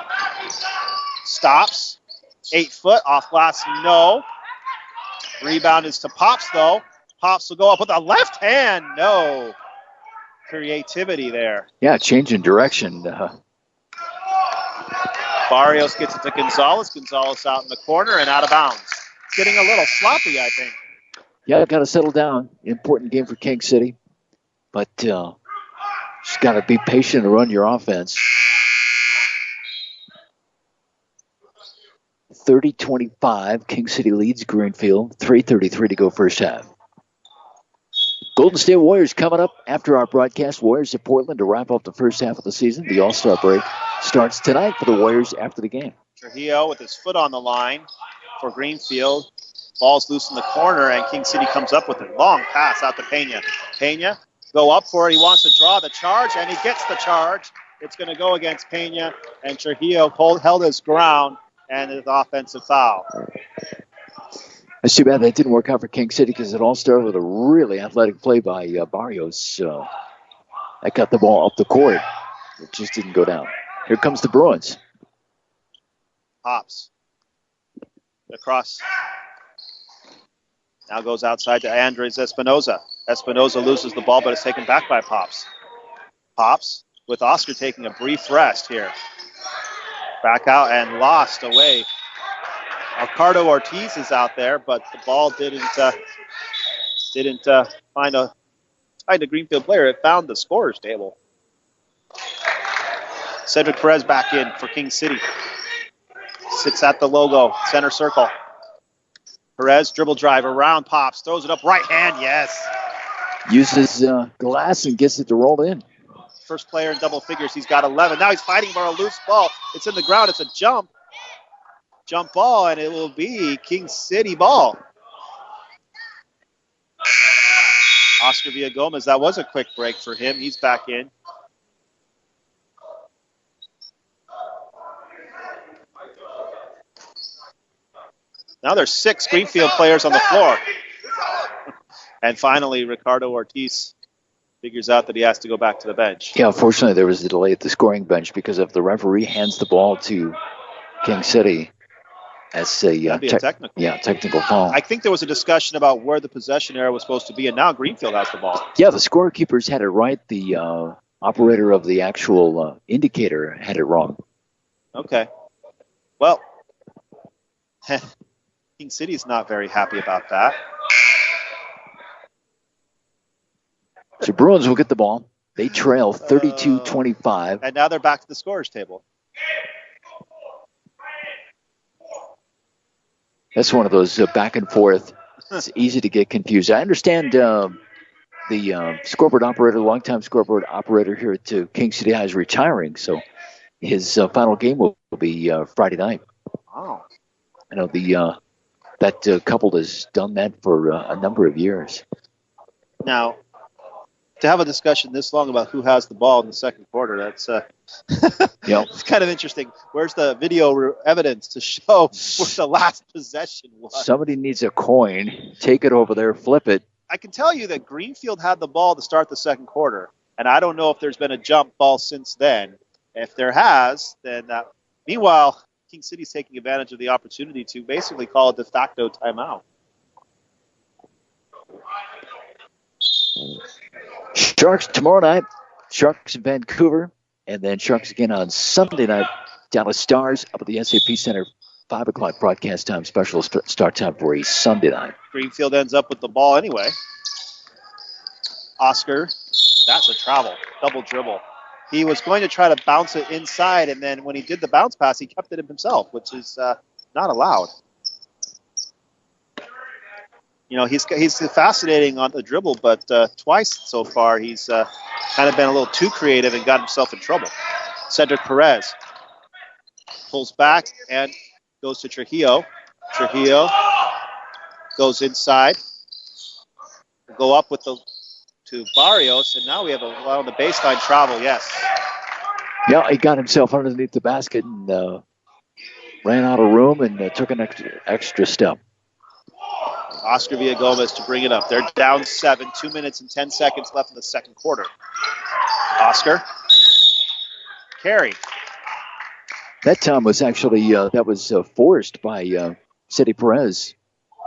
stops. 8 foot off glass. No. Rebound is to Pops, though. Pops will go up with a left hand. No. Creativity there. Yeah, change in direction. Barrios gets it to Gonzalez. Gonzalez out in the corner and out of bounds. It's getting a little sloppy, I think. Yeah, got to settle down. Important game for King City. But just got to be patient and run your offense. 30-25. King City leads Greenfield. 3:33 to go first half. Golden State Warriors coming up after our broadcast. Warriors at Portland to wrap up the first half of the season. The All-Star break starts tonight for the Warriors after the game. Trujillo with his foot on the line for Greenfield. Ball's loose in the corner, and King City comes up with a long pass out to Pena. Pena go up for it. He wants to draw the charge, and he gets the charge. It's going to go against Pena, and Trujillo held his ground, and his offensive foul. It's too bad that didn't work out for King City because it all started with a really athletic play by Barrios. That got the ball up the court. It just didn't go down. Here comes the Bruins. Pops. Across. Now goes outside to Andres Espinoza. Espinoza loses the ball, but it's taken back by Pops. Pops with Oscar taking a brief rest here. Back out and lost away. Ricardo Ortiz is out there, but the ball didn't find a Greenfield player. It found the scorer's table. Cedric Perez back in for King City. Sits at the logo, center circle. Perez dribble drive around Pops, throws it up right hand, yes. Uses glass and gets it to roll in. First player in double figures, he's got 11. Now he's fighting for a loose ball. It's in the ground, it's a jump ball, and it will be King City ball. Oscar Villagomez, that was a quick break for him. He's back in. Now there's 6 Greenfield players on the floor. And finally, Ricardo Ortiz figures out that he has to go back to the bench. Yeah, unfortunately, there was a delay at the scoring bench because of the referee hands the ball to King City. As a technical. Yeah, technical foul. I think there was a discussion about where the possession area was supposed to be, and now Greenfield has the ball. Yeah, the scorekeepers had it right. The operator of the actual indicator had it wrong. Okay. Well, King City's not very happy about that. So Bruins will get the ball. They trail 32-25. And now they're back to the scorer's table. That's one of those back and forth. It's easy to get confused. I understand the scoreboard operator, longtime scoreboard operator here at King City High is retiring, so his final game will be Friday night. Oh. I know that couple has done that for a number of years. Now, to have a discussion this long about who has the ball in the second quarter, that's it's kind of interesting. Where's the video evidence to show where the last possession was? Somebody needs a coin. Take it over there, flip it. I can tell you that Greenfield had the ball to start the second quarter, and I don't know if there's been a jump ball since then. If there has, then meanwhile, King City's taking advantage of the opportunity to basically call a de facto timeout. Sharks tomorrow night. Sharks in Vancouver. And then Sharks again on Sunday night. Dallas Stars up at the SAP Center 5 o'clock broadcast time special start time for a Sunday night. Greenfield ends up with the ball anyway. Oscar, that's a travel, double dribble. He was going to try to bounce it inside, and then when he did the bounce pass, he kept it himself, which is not allowed. You know, he's fascinating on the dribble, but twice so far he's kind of been a little too creative and got himself in trouble. Cedric Perez pulls back and goes to Trujillo. Trujillo goes inside. Go up with to Barrios, and now we have on the baseline travel, yes. Yeah, he got himself underneath the basket and ran out of room and took an extra step. Oscar Villagomez to bring it up. They're down 7, 2 minutes and 10 seconds left in the second quarter. Oscar. Carry. That time was actually, forced by Cedi Perez.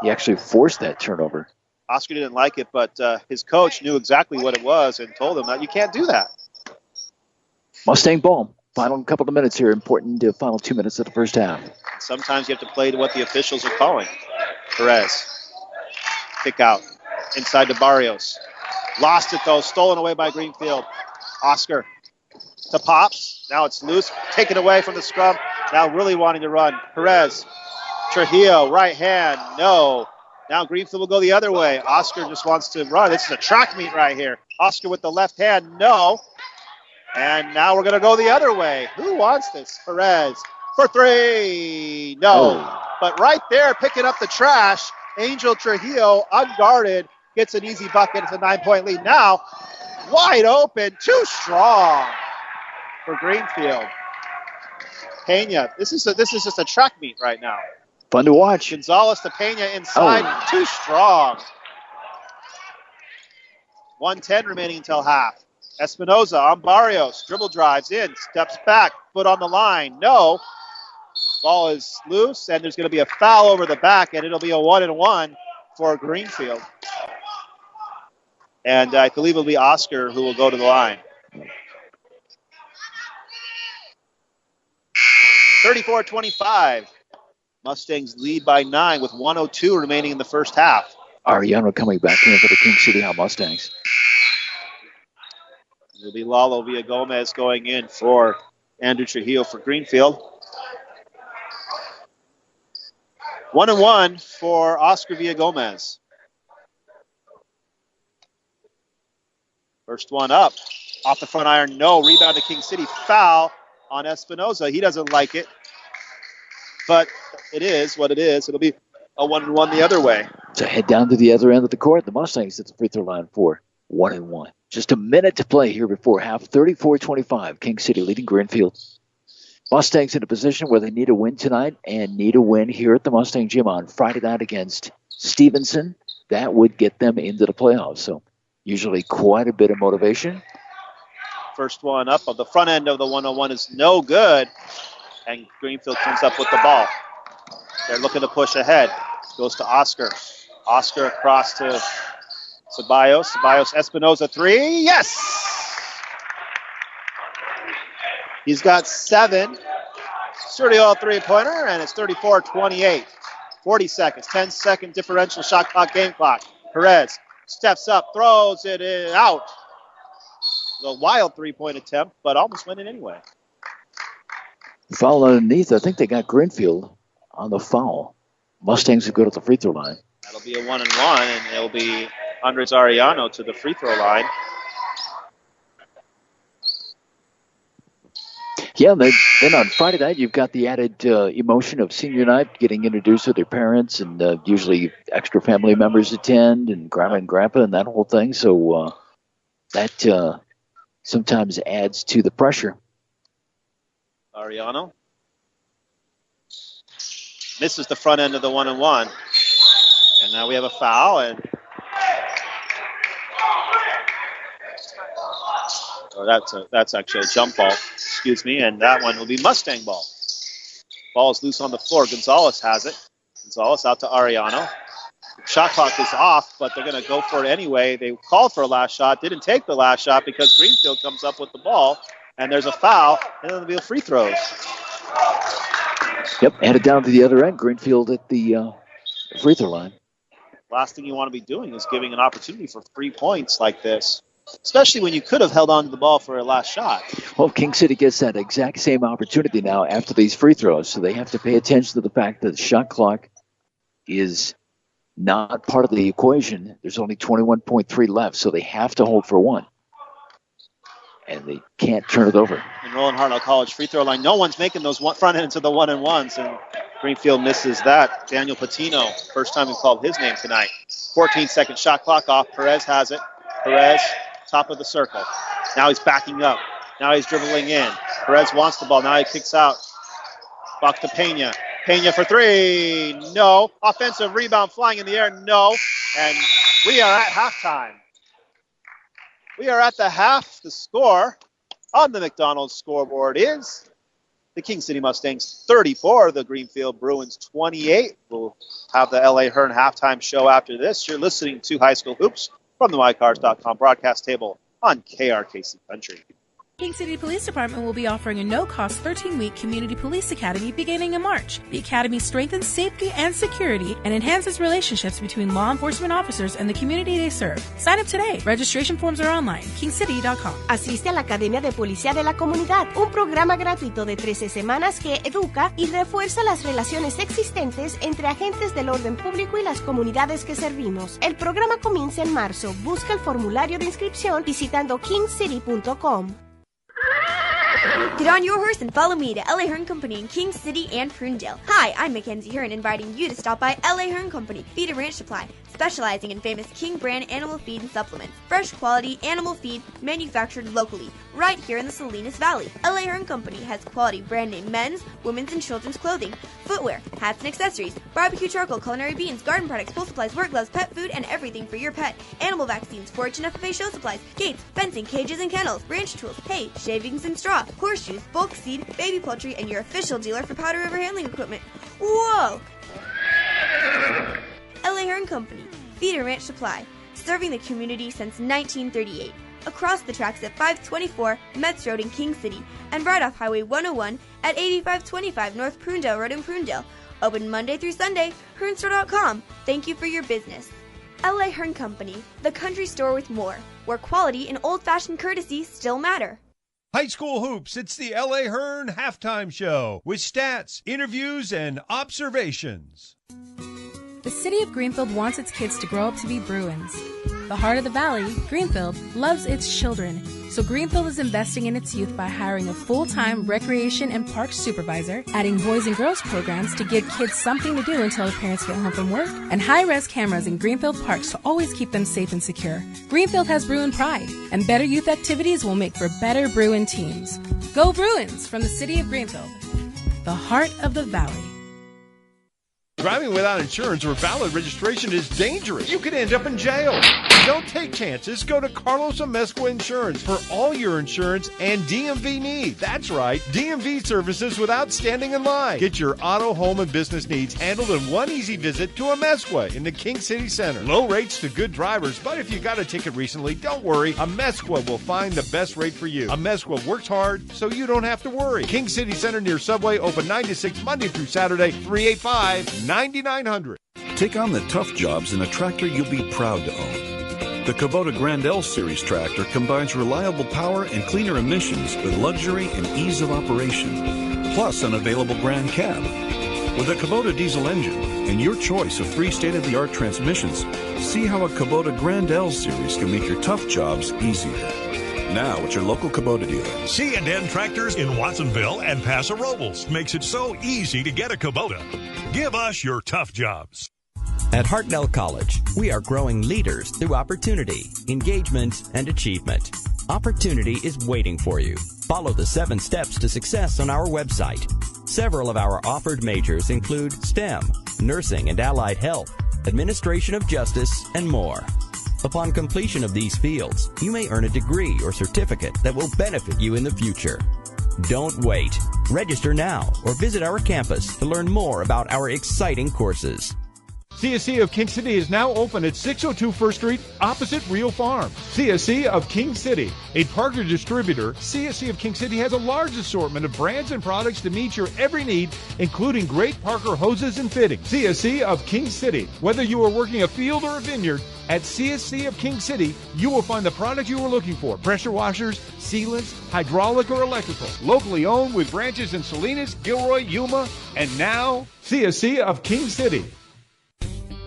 He actually forced that turnover. Oscar didn't like it, but his coach knew exactly what it was and told him that you can't do that. Mustang ball. Final couple of minutes here. Important final 2 minutes of the first half. Sometimes you have to play to what the officials are calling. Perez. Kick out. Inside to Barrios. Lost it, though. Stolen away by Greenfield. Oscar to Pops. Now it's loose. Taken away from the scrum. Now really wanting to run. Perez. Trujillo. Right hand. No. Now Greenfield will go the other way. Oscar just wants to run. This is a track meet right here. Oscar with the left hand. No. And now we're going to go the other way. Who wants this? Perez for 3. No. Oh. But right there, picking up the trash, Angel Trujillo, unguarded, gets an easy bucket. It's a 9-point lead. Now, wide open, too strong for Greenfield. Pena, this is just a track meet right now. Fun to watch. Gonzalez to Pena inside, too strong. 1:10 remaining until half. Espinoza on Barrios, dribble drives in, steps back, foot on the line, no. Ball is loose, and there's going to be a foul over the back, and it'll be a 1-and-1 for Greenfield. And I believe it'll be Oscar who will go to the line. 34-25. Mustangs lead by 9 with 1:02 remaining in the first half. Ariano coming back in for the King City High Mustangs. It'll be Lalo Villagomez going in for Andrew Trujillo for Greenfield. 1-and-1 for Oscar Villagomez. First one up. Off the front iron, no. Rebound to King City. Foul on Espinoza. He doesn't like it. But it is what it is. It'll be a 1-and-1 the other way. So head down to the other end of the court. The Mustangs at the free throw line for 1-and-1. Just a minute to play here before half. 34-25. King City leading Greenfield. Mustangs in a position where they need a win tonight and need a win here at the Mustang Gym on Friday night against Stevenson. That would get them into the playoffs. So usually quite a bit of motivation. First one up of the front end of the 1-on-1 is no good. And Greenfield comes up with the ball. They're looking to push ahead. Goes to Oscar. Oscar across to Ceballos. Ceballos, Espinoza, 3. Yes! He's got 7. Sergio three-pointer, and it's 34-28. 40 seconds, 10-second differential shot clock, game clock. Perez steps up, throws it out. A wild three-point attempt, but almost went in anyway. Foul underneath. I think they got Greenfield on the foul. Mustangs will go to the free throw line. That'll be a 1-and-1, and it'll be Andres Arellano to the free throw line. Yeah, then on Friday night, you've got the added emotion of senior night, getting introduced to their parents, and usually extra family members attend, and grandma and grandpa, and that whole thing. So that sometimes adds to the pressure. Arellano misses the front end of the 1-and-1. And now we have a foul, and that's actually a jump ball. Excuse me, and that one will be Mustang ball. Ball is loose on the floor. Gonzalez has it. Gonzalez out to Arellano. Shot clock is off, but they're going to go for it anyway. They called for a last shot, didn't take the last shot because Greenfield comes up with the ball, and there's a foul, and then there'll be free throws. Yep, headed down to the other end. Greenfield at the free throw line. Last thing you want to be doing is giving an opportunity for 3 points like this, especially when you could have held on to the ball for a last shot. Well, King City gets that exact same opportunity now after these free throws, so they have to pay attention to the fact that the shot clock is not part of the equation. There's only 21.3 left, so they have to hold for one. And they can't turn it over. In Roland Hartnell College free throw line, no one's making those front ends of the 1-and-1s, and Greenfield misses that. Daniel Patino, first time we called his name tonight. 14-second shot clock off. Perez has it. Perez, top of the circle. Now he's backing up. Now he's dribbling in. Perez wants the ball. Now he kicks out. Back to Pena. Pena for three. No. Offensive rebound flying in the air. No. And we are at halftime. We are at the half. The score on the McDonald's scoreboard is the King City Mustangs 34, the Greenfield Bruins 28. We'll have the LA Hearn halftime show after this. You're listening to High School Hoops from the MyCars.com broadcast table on KRKC Country. King City Police Department will be offering a no-cost 13-week Community Police Academy beginning in March. The academy strengthens safety and security and enhances relationships between law enforcement officers and the community they serve. Sign up today. Registration forms are online. KingCity.com. Asiste a la Academia de Policía de la Comunidad, un programa gratuito de 13 semanas que educa y refuerza las relaciones existentes entre agentes del orden público y las comunidades que servimos. El programa comienza en marzo. Busca el formulario de inscripción visitando kingcity.com. Get on your horse and follow me to LA Hearn Company in King City and Prunedale. Hi, I'm Mackenzie Hearn, inviting you to stop by LA Hearn Company, Feed and Ranch Supply, specializing in famous King brand animal feed and supplements. Fresh quality animal feed manufactured locally, right here in the Salinas Valley. LA Hearn Company has quality brand name men's, women's, and children's clothing, footwear, hats and accessories, barbecue charcoal, culinary beans, garden products, pool supplies, work gloves, pet food, and everything for your pet. Animal vaccines, 4-H and FFA show supplies, gates, fencing, cages, and kennels, ranch tools, hay, shavings, and straw, horseshoes, bulk seed, baby poultry, and your official dealer for Powder River handling equipment. Whoa! LA Hearn Company, Feed and Ranch Supply, serving the community since 1938. Across the tracks at 524 Metz Road in King City, and right off Highway 101 at 8525 North Prunedale Road in Prunedale. Open Monday through Sunday, HearnStore.com. Thank you for your business. LA Hearn Company, the country store with more, where quality and old-fashioned courtesy still matter. High School Hoops, it's the LA Hearn halftime show with stats, interviews, and observations. The city of Greenfield wants its kids to grow up to be Bruins. The heart of the valley, Greenfield, loves its children. So Greenfield is investing in its youth by hiring a full-time recreation and park supervisor, adding boys and girls programs to give kids something to do until their parents get home from work, and high-res cameras in Greenfield parks to always keep them safe and secure. Greenfield has Bruin pride, and better youth activities will make for better Bruin teams. Go Bruins from the city of Greenfield, the heart of the valley. Driving without insurance or valid registration is dangerous. You could end up in jail. Don't take chances. Go to Carlos Amezcua Insurance for all your insurance and DMV needs. That's right, DMV services without standing in line. Get your auto, home, and business needs handled in one easy visit to Amezcua in the King City Center. Low rates to good drivers, but if you got a ticket recently, don't worry. Amezcua will find the best rate for you. Amezcua works hard, so you don't have to worry. King City Center near Subway, open 9 to 6 Monday through Saturday, 385-9900. Take on the tough jobs in a tractor you'll be proud to own. The Kubota Grand L Series tractor combines reliable power and cleaner emissions with luxury and ease of operation, plus an available Grand Cab. With a Kubota diesel engine and your choice of 3 state-of-the-art transmissions, see how a Kubota Grand L Series can make your tough jobs easier. Now at your local Kubota dealer. C&N Tractors in Watsonville and Paso Robles makes it so easy to get a Kubota. Give us your tough jobs. At Hartnell College, we are growing leaders through opportunity, engagement, and achievement. Opportunity is waiting for you. Follow the 7 steps to success on our website. Several of our offered majors include STEM, nursing and allied health, administration of justice, and more. Upon completion of these fields, you may earn a degree or certificate that will benefit you in the future. Don't wait. Register now or visit our campus to learn more about our exciting courses. CSC of King City is now open at 602 First Street, opposite Real Farm. CSC of King City, a Parker distributor, CSC of King City has a large assortment of brands and products to meet your every need, including great Parker hoses and fittings. CSC of King City. Whether you are working a field or a vineyard, at CSC of King City, you will find the product you are looking for. Pressure washers, sealants, hydraulic or electrical. Locally owned with branches in Salinas, Gilroy, Yuma, and now CSC of King City.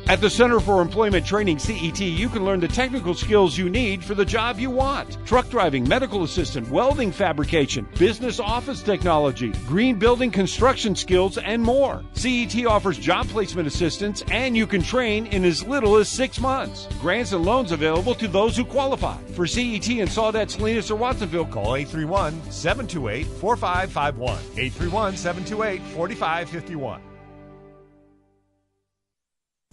At the Center for Employment Training, CET, you can learn the technical skills you need for the job you want. Truck driving, medical assistant, welding fabrication, business office technology, green building construction skills, and more. CET offers job placement assistance, and you can train in as little as 6 months. Grants and loans available to those who qualify. For CET in Saudette, Salinas, or Watsonville, call 831-728-4551. 831-728-4551.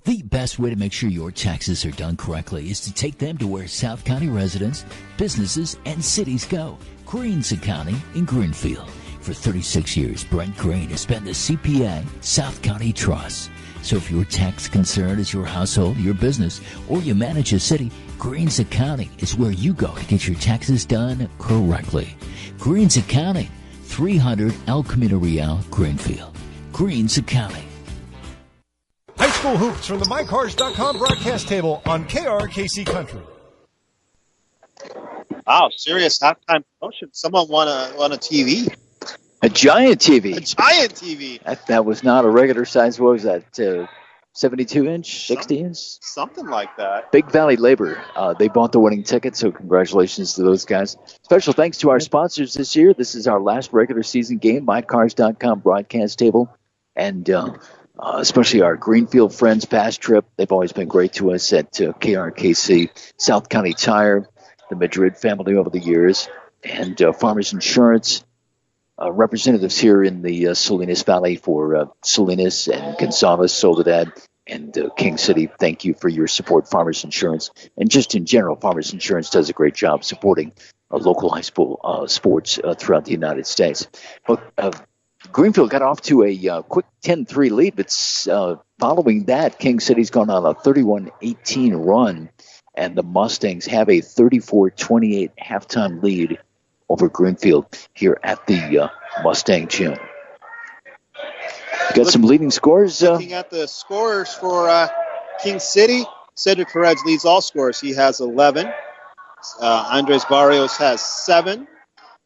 The best way to make sure your taxes are done correctly is to take them to where South County residents, businesses, and cities go. Greens Accounting in Greenfield. For 36 years, Brent Green has been the CPA South County Trust. So if your tax concern is your household, your business, or you manage a city, Greens Accounting is where you go to get your taxes done correctly. Greens Accounting, 300 El Camino Real, Greenfield. Greens Accounting. High school hoops from the MyCars.com broadcast table on KRKC Country. Wow, serious halftime promotion. Someone won a TV. A giant TV. A giant TV. That was not a regular size. What was that? 72-inch, 60-inch? Something like that. Big Valley Labor. They bought the winning ticket, so congratulations to those guys. Special thanks to our sponsors this year. This is our last regular season game, MyCars.com broadcast table. And especially our Greenfield friends past trip. They've always been great to us at KRKC, South County Tire, the Madrid family over the years, and Farmers Insurance, representatives here in the Salinas Valley for Salinas and Gonzales, Soledad, and King City. Thank you for your support, Farmers Insurance. And just in general, Farmers Insurance does a great job supporting local high school sports throughout the United States. But Greenfield got off to a quick 10-3 lead, but following that, King City's gone on a 31-18 run, and the Mustangs have a 34-28 halftime lead over Greenfield here at the Mustang Gym. Got some leading scores. Looking at the scores for King City, Cedric Perez leads all scores. He has 11. Andres Barrios has 7.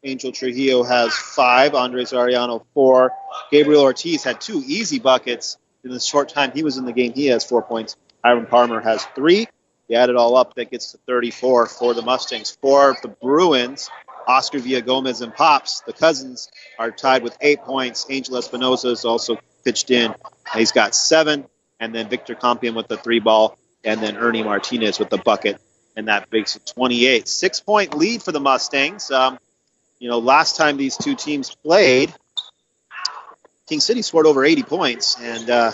Angel Trujillo has 5. Andres Arellano 4. Gabriel Ortiz had 2 easy buckets in the short time he was in the game. He has 4 points. Iron Palmer has 3. You add it all up, that gets to 34 for the Mustangs. For the Bruins, Oscar Villagomez and Pops, the cousins, are tied with 8 points. Angel Espinoza is also pitched in. He's got 7. And then Victor Compion with the 3-ball. And then Ernie Martinez with the bucket. And that makes it 28. 6-point lead for the Mustangs. Last time these two teams played, King City scored over 80 points and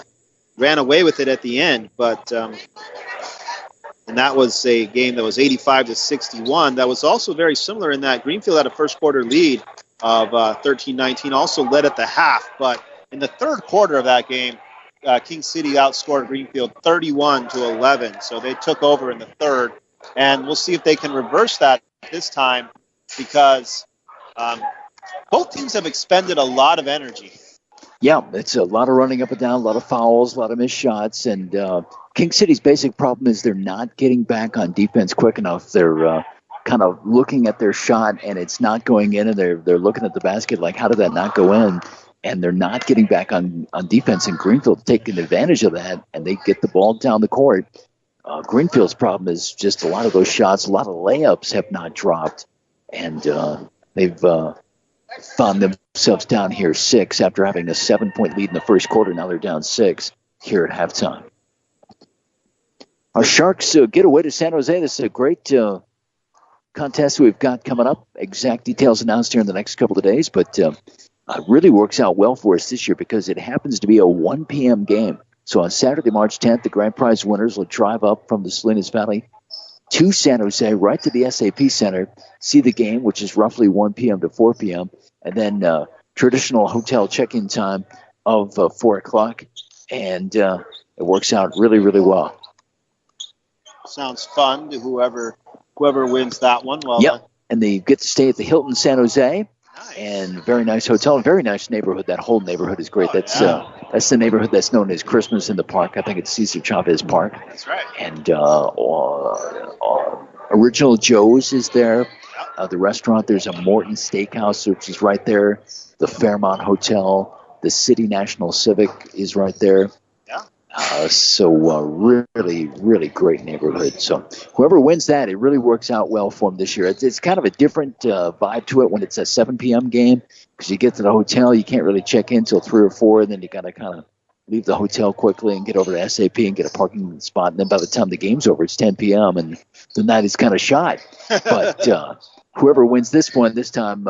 ran away with it at the end. But and that was a game that was 85-61. That was also very similar in that Greenfield had a first quarter lead of 13-19, also led at the half. But in the third quarter of that game, King City outscored Greenfield 31-11. So they took over in the third. And we'll see if they can reverse that this time because both teams have expended a lot of energy. Yeah, it's a lot of running up and down, a lot of fouls, a lot of missed shots. And King City's basic problem is they're not getting back on defense quick enough. They're kind of looking at their shot, and it's not going in, and they're looking at the basket like, how did that not go in? And they're not getting back on defense. And Greenfield taking advantage of that, and they get the ball down the court. Greenfield's problem is just a lot of those shots, a lot of layups have not dropped. And they've found themselves down here 6 after having a 7-point lead in the first quarter. Now they're down 6 here at halftime. Our Sharks get away to San Jose. This is a great contest we've got coming up. Exact details announced here in the next couple of days, but it really works out well for us this year because it happens to be a 1 p.m. game. So on Saturday, March 10th, the grand prize winners will drive up from the Salinas Valley to San Jose, right to the SAP Center, see the game, which is roughly 1 p.m. to 4 p.m., and then traditional hotel check-in time of 4 o'clock. And it works out really, really well. Sounds fun to whoever wins that one. Well, yep. And they get to stay at the Hilton San Jose. Nice. And very nice hotel, very nice neighborhood. That whole neighborhood is great. That's the neighborhood that's known as Christmas in the Park. I think it's Cesar Chavez Park. That's right. And Original Joe's is there. The restaurant, there's a Morton Steakhouse, which is right there. The Fairmont Hotel, the City National Civic is right there. So really, really great neighborhood. So whoever wins that, it really works out well for them this year. It's kind of a different vibe to it when it's a 7 p.m. game, because you get to the hotel, you can't really check in until 3 or 4, and then you got to kind of leave the hotel quickly and get over to SAP and get a parking spot. And then by the time the game's over, it's 10 p.m. and the night is kind of shot. But whoever wins this one this time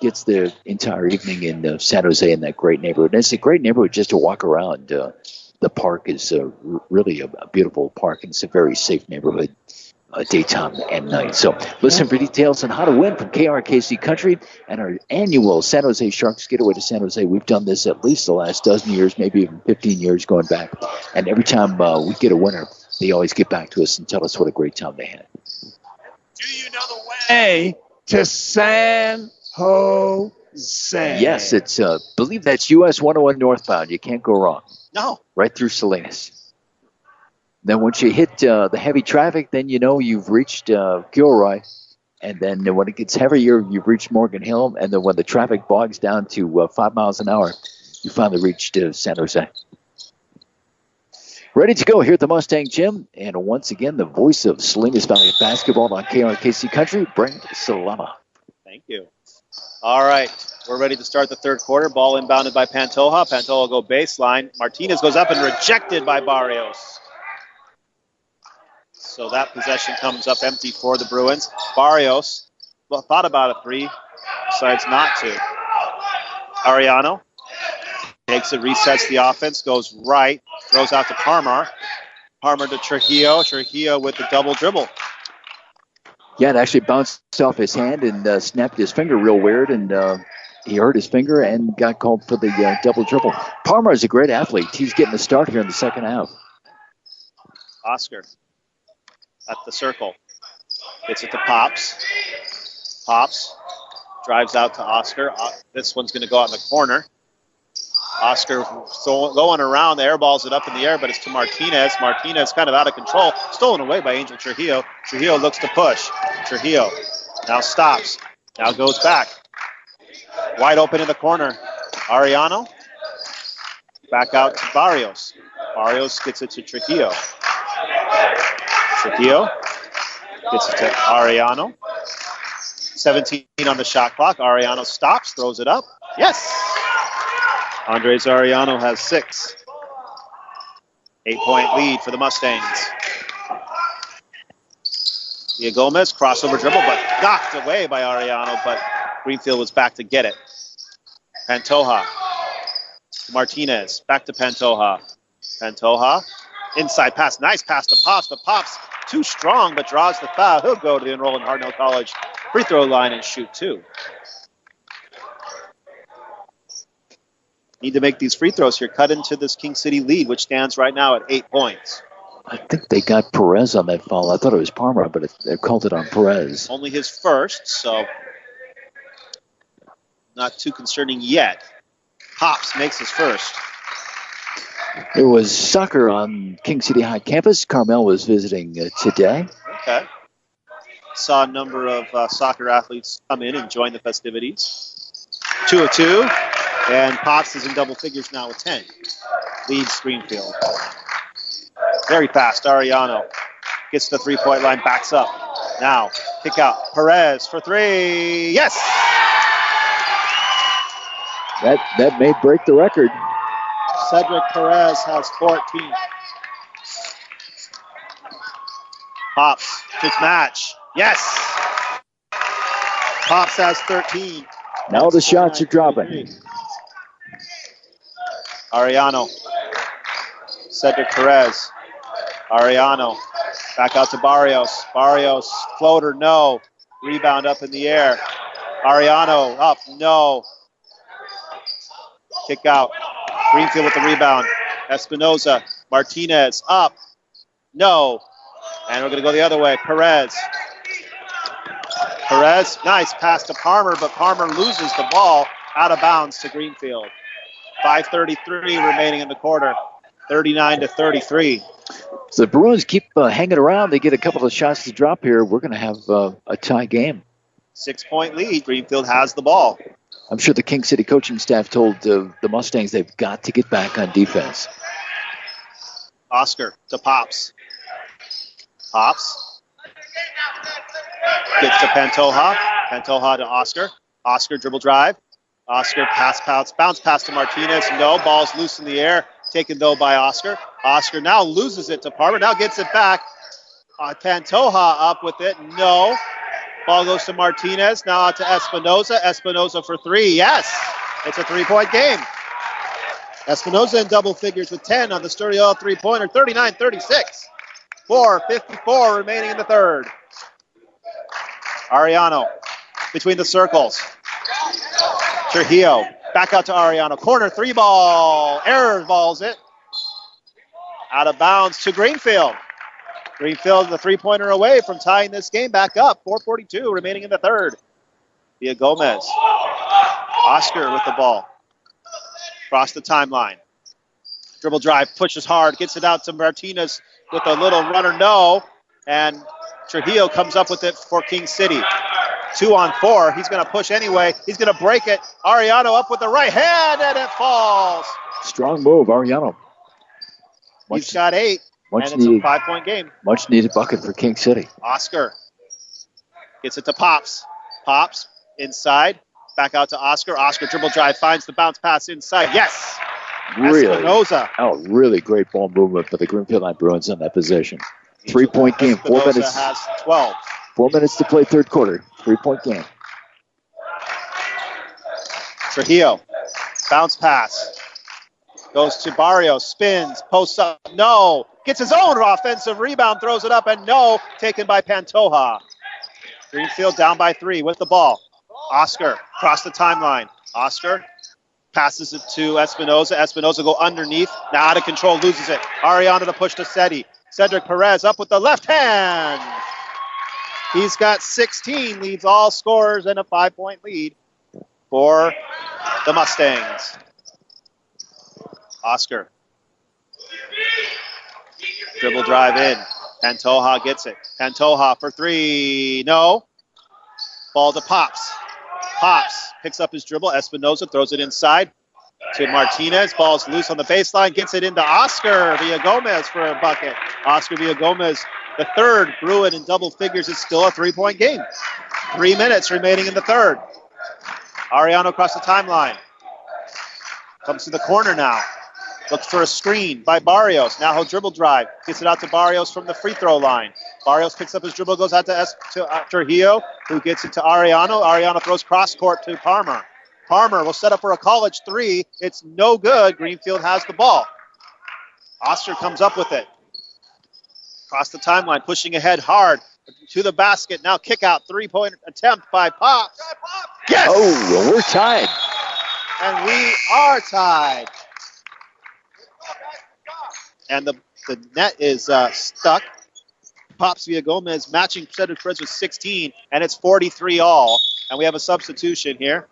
gets the entire evening in San Jose in that great neighborhood. And it's a great neighborhood just to walk around. The park is really a beautiful park, and it's a very safe neighborhood daytime and night. So listen for details on how to win from KRKC Country and our annual San Jose Sharks Getaway to San Jose. We've done this at least the last dozen years, maybe even 15 years going back. And every time we get a winner, they always get back to us and tell us what a great time they had. Do you know the way to San Jose? Yes, it's believe that's US 101 northbound. You can't go wrong. No. Right through Salinas. Then once you hit the heavy traffic, then you know you've reached Gilroy. And then when it gets heavier, you've reached Morgan Hill. And then when the traffic bogs down to 5 miles an hour, you finally reached San Jose. Ready to go here at the Mustang Gym. And once again, the voice of Salinas Valley basketball on KRKC Country, Brent Salama. Thank you. All right. We're ready to start the third quarter. Ball inbounded by Pantoja. Pantoja will go baseline. Martinez goes up and rejected by Barrios. So that possession comes up empty for the Bruins. Barrios thought about a three, decides not to. Ariano takes it, resets the offense, goes right, throws out to Parmar. Parmar to Trujillo. Trujillo with the double dribble. Yeah, it actually bounced off his hand and snapped his finger real weird, and he hurt his finger and got called for the double dribble. Parmar is a great athlete. He's getting a start here in the second half. Oscar at the circle. Gets it to Pops. Pops drives out to Oscar. This one's going to go out in the corner. Oscar going around, the air balls it up in the air, but it's to Martinez. Martinez kind of out of control. Stolen away by Angel Trujillo. Trujillo looks to push. Trujillo now stops. Now goes back. Wide open in the corner. Ariano. Back out to Barrios. Barrios gets it to Trujillo. Trujillo gets it to Ariano. 17 on the shot clock. Ariano stops, throws it up. Yes! Andres Ariano has 6. 8-point lead for the Mustangs. Villa Gomez, crossover dribble, but knocked away by Ariano, but Greenfield was back to get it. Pantoja. Martinez, back to Pantoja. Pantoja, inside pass, nice pass to Pops, but Pops too strong, but draws the foul. He'll go to the enroll in Hartnell College free throw line and shoot 2. Need to make these free throws here, cut into this King City lead, which stands right now at 8 points. I think they got Perez on that foul. I thought it was Parmar, but they called it on Perez. Only his first, so not too concerning yet. Pops makes his first. There was soccer on King City High campus. Carmel was visiting today. Okay. Saw a number of soccer athletes come in and join the festivities. 2 of 2. And Pops is in double figures now with 10. Leads Greenfield. Very fast. Ariano gets to the three-point line, backs up. Now, kick out. Perez for 3. Yes! That may break the record. Cedric Perez has 14. Pops to match. Yes! Pops has 13. Now the shots are dropping. Ariano. Cedric Perez. Ariano. Back out to Barrios. Barrios. Floater, no. Rebound up in the air. Ariano up, no. Kick out. Greenfield with the rebound. Espinoza. Martinez up. No. And we're going to go the other way. Perez. Nice pass to Palmer, but Palmer loses the ball out of bounds to Greenfield. 5:33 remaining in the quarter. 39-33. So the Bruins keep hanging around. They get a couple of shots to drop here. We're going to have a tie game. 6-point lead. Greenfield has the ball. I'm sure the King City coaching staff told the Mustangs they've got to get back on defense. Oscar to Pops. Pops. Gets to Pantoja. Pantoja to Oscar. Oscar dribble drive. Oscar bounce pass to Martinez. No, ball's loose in the air. Taken, though, by Oscar. Oscar now loses it to Palmer. Now gets it back. Pantoja up with it. No. Ball goes to Martinez. Now out to Espinoza. Espinoza for three. Yes. It's a 3-point game. Espinoza in double figures with 10 on the Sturdy-Oil three-pointer. 39-36. 4:54 remaining in the third. Ariano between the circles. Trujillo back out to Ariano. Corner three ball. Error balls it. Out of bounds to Greenfield. Greenfield the three-pointer away from tying this game back up. 4:42 remaining in the third. Via Gomez. Oscar with the ball. Across the timeline. Dribble drive, pushes hard, gets it out to Martinez with a little runner, no. And Trujillo comes up with it for King City. 2-on-4. He's going to push anyway. He's going to break it. Ariano up with the right hand, and it falls. Strong move, Ariano. He's got 8, and it's a 5-point game. Much needed bucket for King City. Oscar gets it to Pops. Pops inside. Back out to Oscar. Oscar dribble drive, finds the bounce pass inside. Yes. Really? Espinoza. Oh, really great ball movement for the Greenfield High Bruins in that position. 3-point game. 4 minutes. Has 12. 4 minutes to play third quarter. 3-point game. Trujillo. Bounce pass. Goes to Barrios. Spins. Posts up. No. Gets his own offensive rebound. Throws it up. And no. Taken by Pantoja. Greenfield down by 3 with the ball. Oscar across the timeline. Oscar passes it to Espinoza. Espinoza go underneath. Now out of control. Loses it. Ariano to push to Seti. Cedric Perez up with the left hand. He's got 16. Leads all scorers and a 5-point lead for the Mustangs. Oscar. Dribble drive in. Pantoja gets it. Pantoja for 3. No. Ball to Pops. Pops picks up his dribble. Espinoza throws it inside to Martinez. Ball's loose on the baseline. Gets it into Oscar Villagomez for a bucket. Oscar Villagomez, the third Bruin in double figures. It's still a 3-point game. 3 minutes remaining in the third. Ariano across the timeline. Comes to the corner now. Looks for a screen by Barrios. Now he'll dribble drive. Gets it out to Barrios from the free throw line. Barrios picks up his dribble, goes out to Trujillo, who gets it to Ariano. Ariano throws cross court to Palmer. Palmer will set up for a college 3. It's no good. Greenfield has the ball. Oster comes up with it. Across the timeline, pushing ahead hard to the basket. Now kick out, 3-point attempt by Pops. Yes! Oh, well, we're tied. And we are tied. And the net is stuck. Pops Villagomez matching Cedric Perez with 16, and it's 43 all. And we have a substitution here.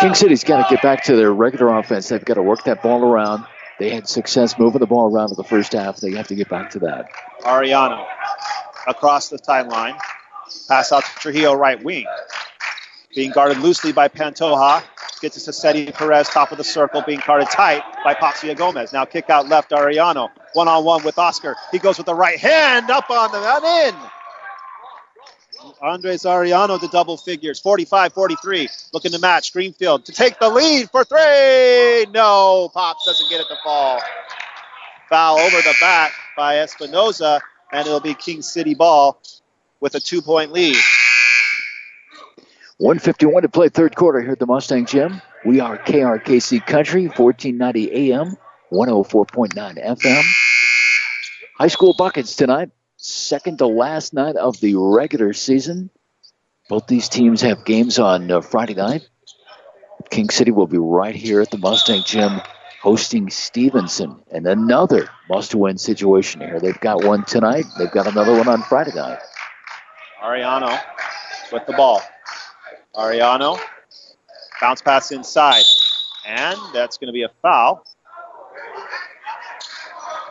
King City's got to get back to their regular offense. They've got to work that ball around. They had success moving the ball around in the first half. They have to get back to that. Ariano across the timeline. Pass out to Trujillo, right wing. Being guarded loosely by Pantoja. Gets it to Seti Perez, top of the circle, being guarded tight by Pops Villagomez. Now kick out left, Ariano. One-on-one with Oscar. He goes with the right hand, up on the and in. Andres Ariano to double figures, 45-43. Looking to match Greenfield to take the lead for 3. No, Pops doesn't get it to fall. Foul over the back by Espinoza, and it'll be King City ball with a 2-point lead. 1:51 to play third quarter here at the Mustang Gym. We are KRKC Country, 1490 AM, 104.9 FM. High school buckets tonight. Second to last night of the regular season. Both these teams have games on Friday night. King City will be right here at the Mustang Gym hosting Stevenson, and another must-win situation here. They've got one tonight. They've got another one on Friday night. Ariano with the ball. Ariano, bounce pass inside, and that's going to be a foul.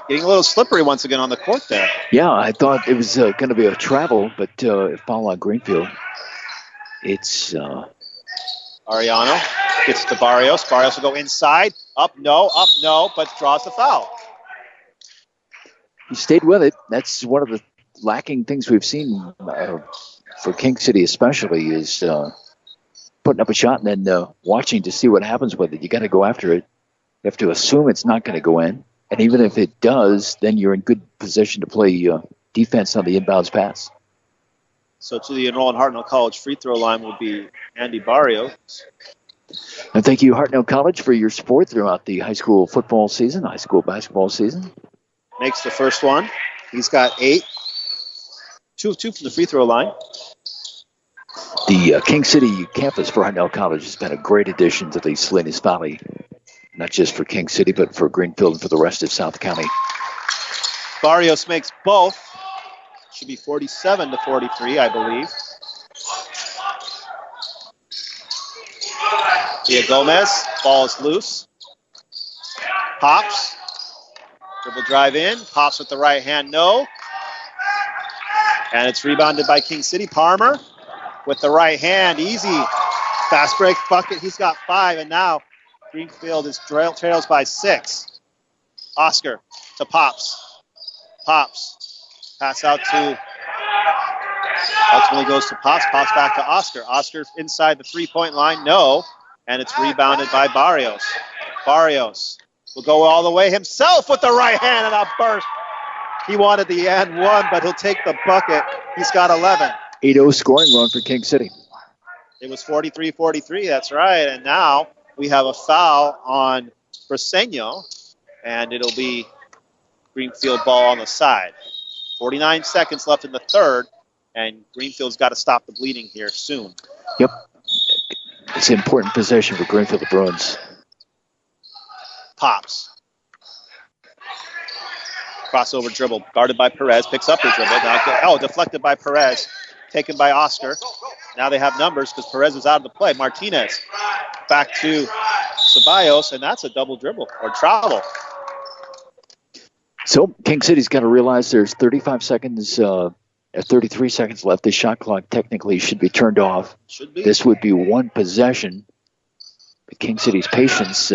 Getting a little slippery once again on the court there. Yeah, I thought it was going to be a travel, but foul on Greenfield. It's Ariano gets to Barrios. Barrios will go inside. Up, no, but draws the foul. He stayed with it. That's one of the lacking things we've seen for King City especially is putting up a shot and then watching to see what happens with it. You got to go after it. You have to assume it's not going to go in. And even if it does, then you're in good position to play defense on the inbounds pass. So to the enroll in Hartnell College free throw line will be Andy Barrios. And thank you, Hartnell College, for your support throughout the high school football season, high school basketball season. Makes the first one. He's got 8. 2 of 2 from the free throw line. The King City campus for Hartnell College has been a great addition to the Salinas Valley. Not just for King City, but for Greenfield and for the rest of South County. Barrios makes both. Should be 47-43, I believe. Villa Gomez, ball is loose. Pops. Dribble drive in. Pops with the right hand, no. And it's rebounded by King City. Palmer with the right hand, easy. Fast break bucket, he's got 5, and now Greenfield is trails by 6. Oscar to Pops. Pops. Pass out to, ultimately goes to Pops. Pops back to Oscar. Oscar inside the 3-point line, no. And it's rebounded by Barrios. Barrios will go all the way himself with the right hand and a burst. He wanted the and one, but he'll take the bucket. He's got 11. 8-0 scoring run for King City. It was 43-43, that's right. And now we have a foul on Briseño, and it'll be Greenfield ball on the side. 49 seconds left in the third, and Greenfield's got to stop the bleeding here soon. Yep. It's an important possession for Greenfield, the Bruins. Pops. Crossover dribble, guarded by Perez, picks up the dribble. Deflected by Perez, taken by Oscar. Now they have numbers because Perez is out of the play. Martinez back to Ceballos, and that's a double dribble or travel. So King City's got to realize there's 35 seconds, 33 seconds left. The shot clock technically should be turned off. Should be. This would be one possession. But King City's patience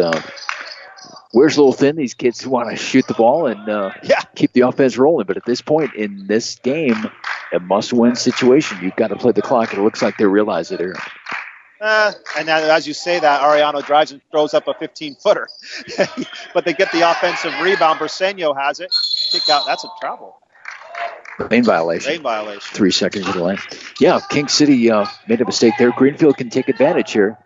wears a little thin. These kids want to shoot the ball and keep the offense rolling. But at this point in this game, a must-win situation. You've got to play the clock. It looks like they realize it here. And now, as you say that, Ariano drives and throws up a 15-footer. But they get the offensive rebound. Briseño has it. Kick out. That's a travel. Lane violation. 3 seconds of the lane. Yeah, King City made a mistake there. Greenfield can take advantage here.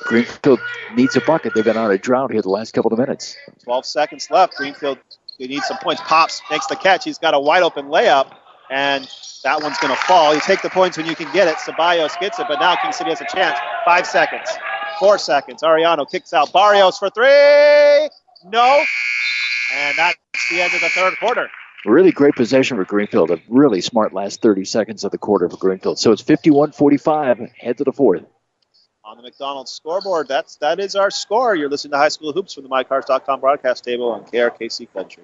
Greenfield needs a bucket. They've been on a drought here the last couple of minutes. 12 seconds left. Greenfield needs some points. Pops makes the catch. He's got a wide-open layup, and that one's going to fall. You take the points when you can get it. Ceballos gets it, but now King City has a chance. 5 seconds. 4 seconds. Ariano kicks out. Barrios for 3. No. And that's the end of the third quarter. Really great possession for Greenfield. A really smart last 30 seconds of the quarter for Greenfield. So it's 51-45. Head to the fourth. On the McDonald's scoreboard, that is our score. You're listening to High School Hoops from the MyCars.com broadcast table on KRKC Country.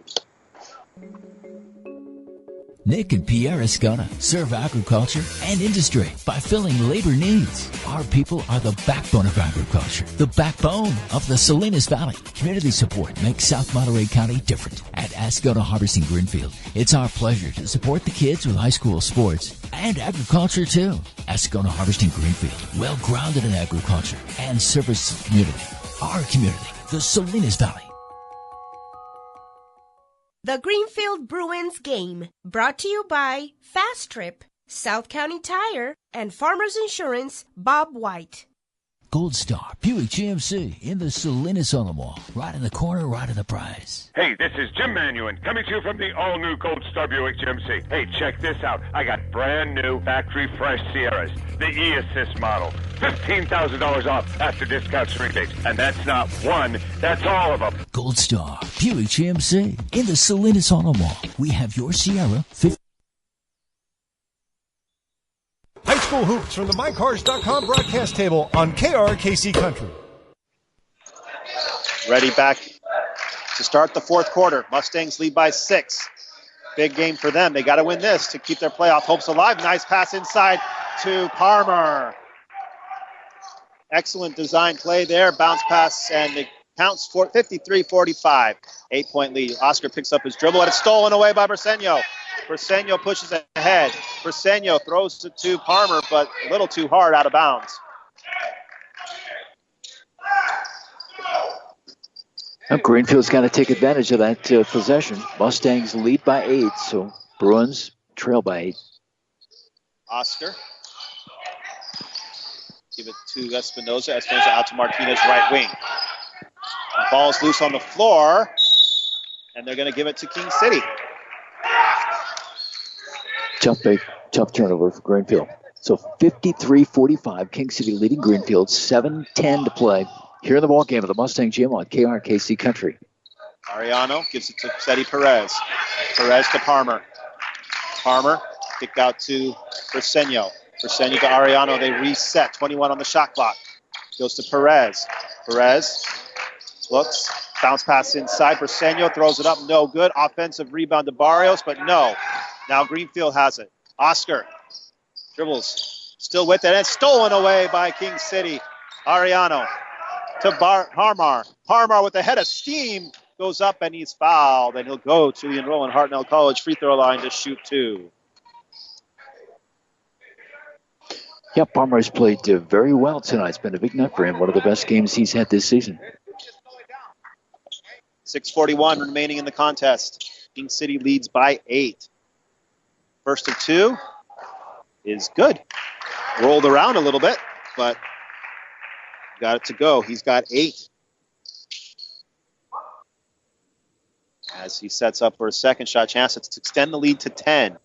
Nick and Pierre Escona serve agriculture and industry by filling labor needs. Our people are the backbone of agriculture, the backbone of the Salinas Valley. Community support makes South Monterey County different. At Escona Harvesting Greenfield, it's our pleasure to support the kids with high school sports and agriculture too. Escona Harvesting Greenfield, well-grounded in agriculture and service the community. Our community, the Salinas Valley. The Greenfield Bruins game, brought to you by Fast Trip, South County Tire, and Farmers Insurance, Bob White. Gold Star Buick GMC in the Salinas Auto Mall. Right in the corner, right in the price. Hey, this is Jim Manuin coming to you from the all-new Gold Star Buick GMC. Hey, check this out. I got brand new factory fresh Sierras, the E-Assist model. $15,000 off after discounts and rebates. And that's not one, that's all of them. Gold Star Buick GMC in the Salinas Auto Mall. We have your Sierra 50. High school hoops from the MyCars.com broadcast table on KRKC Country. Ready back to start the fourth quarter. Mustangs lead by 6. Big game for them. They got to win this to keep their playoff hopes alive. Nice pass inside to Parmer. Excellent design play there. Bounce pass, and it counts for 53-45. 8-point lead. Oscar picks up his dribble, and it's stolen away by Briseño. Briseño pushes ahead. Briseño throws it to Parmer, but a little too hard out of bounds. Well, Greenfield's got to take advantage of that possession. Mustangs lead by 8, so Bruins trail by 8. Oscar. Give it to Espinoza. Espinoza out to Martinez, right wing. The ball's loose on the floor, and they're going to give it to King City. Tough turnover for Greenfield. So 53-45, King City leading Greenfield, 7:10 to play. Here in the ball game at the Mustang Gym on KRKC Country. Ariano gives it to Seti Perez. Perez to Parmer. Parmer kicked out to Briseño. Briseño to Ariano. They reset. 21 on the shot clock. Goes to Perez. Perez looks. Bounce pass inside. Briseño throws it up. No good. Offensive rebound to Barrios, but no. Now Greenfield has it. Oscar dribbles. Still with it. And it's stolen away by King City. Ariano to Parmar. Parmar with a head of steam goes up and he's fouled. And he'll go to the enrollment Hartnell College free throw line to shoot 2. Yeah, Parmar has played very well tonight. It's been a big night for him. One of the best games he's had this season. 6:41 remaining in the contest. King City leads by 8. First of 2 is good. Rolled around a little bit, but got it to go. He's got 8. As he sets up for a second shot chance, it's to extend the lead to 10.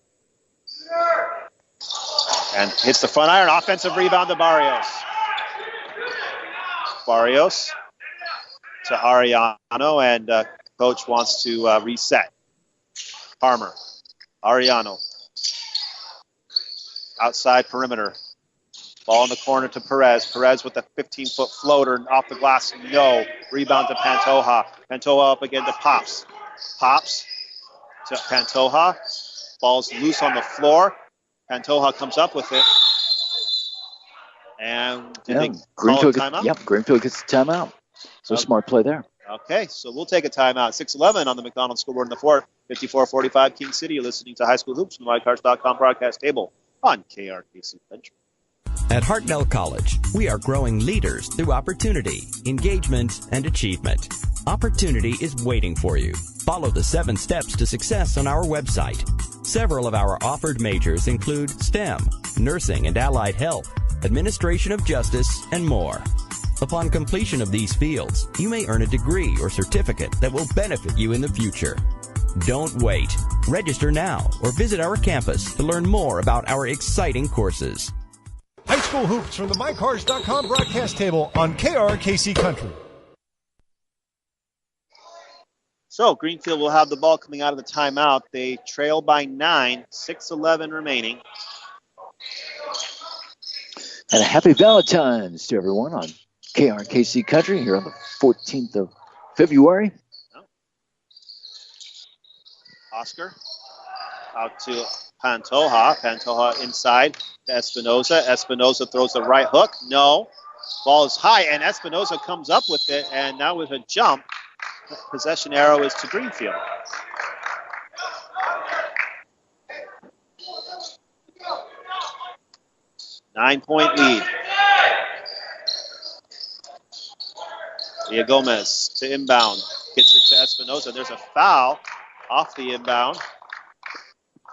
And hits the front iron. Offensive rebound to Barrios. Barrios to Ariano, and coach wants to reset. Parmer. Ariano. Outside perimeter. Ball in the corner to Perez. Perez with a 15-foot floater off the glass. No. Rebound to Pantoja. Pantoja up again to Pops. Pops to Pantoja. Ball's loose on the floor. Pantoja comes up with it. And did they call a timeout? Greenfield gets the timeout. So smart play there. Okay, so we'll take a timeout. 6:11 on the McDonald's scoreboard in the fourth. 54-45 King City. You're listening to High School Hoops from the MyCars.com broadcast table on KRKC Country. At Hartnell College, we are growing leaders through opportunity, engagement, and achievement. Opportunity is waiting for you. Follow the 7 steps to success on our website. Several of our offered majors include STEM, nursing and allied health, administration of justice, and more. Upon completion of these fields, you may earn a degree or certificate that will benefit you in the future. Don't wait. Register now or visit our campus to learn more about our exciting courses. High school hoops from the MyCars.com broadcast table on KRKC Country. So Greenfield will have the ball coming out of the timeout. They trail by 9, 6:11 remaining. And a happy Valentine's to everyone on KRKC Country here on the 14th of February. Oscar out to Pantoja. Pantoja inside to Espinoza. Espinoza throws the right hook. No. Ball is high, and Espinoza comes up with it, and now with a jump, possession arrow is to Greenfield. Nine-point lead. Leah Gomez to inbound. Gets it to Espinoza. There's a foul off the inbound.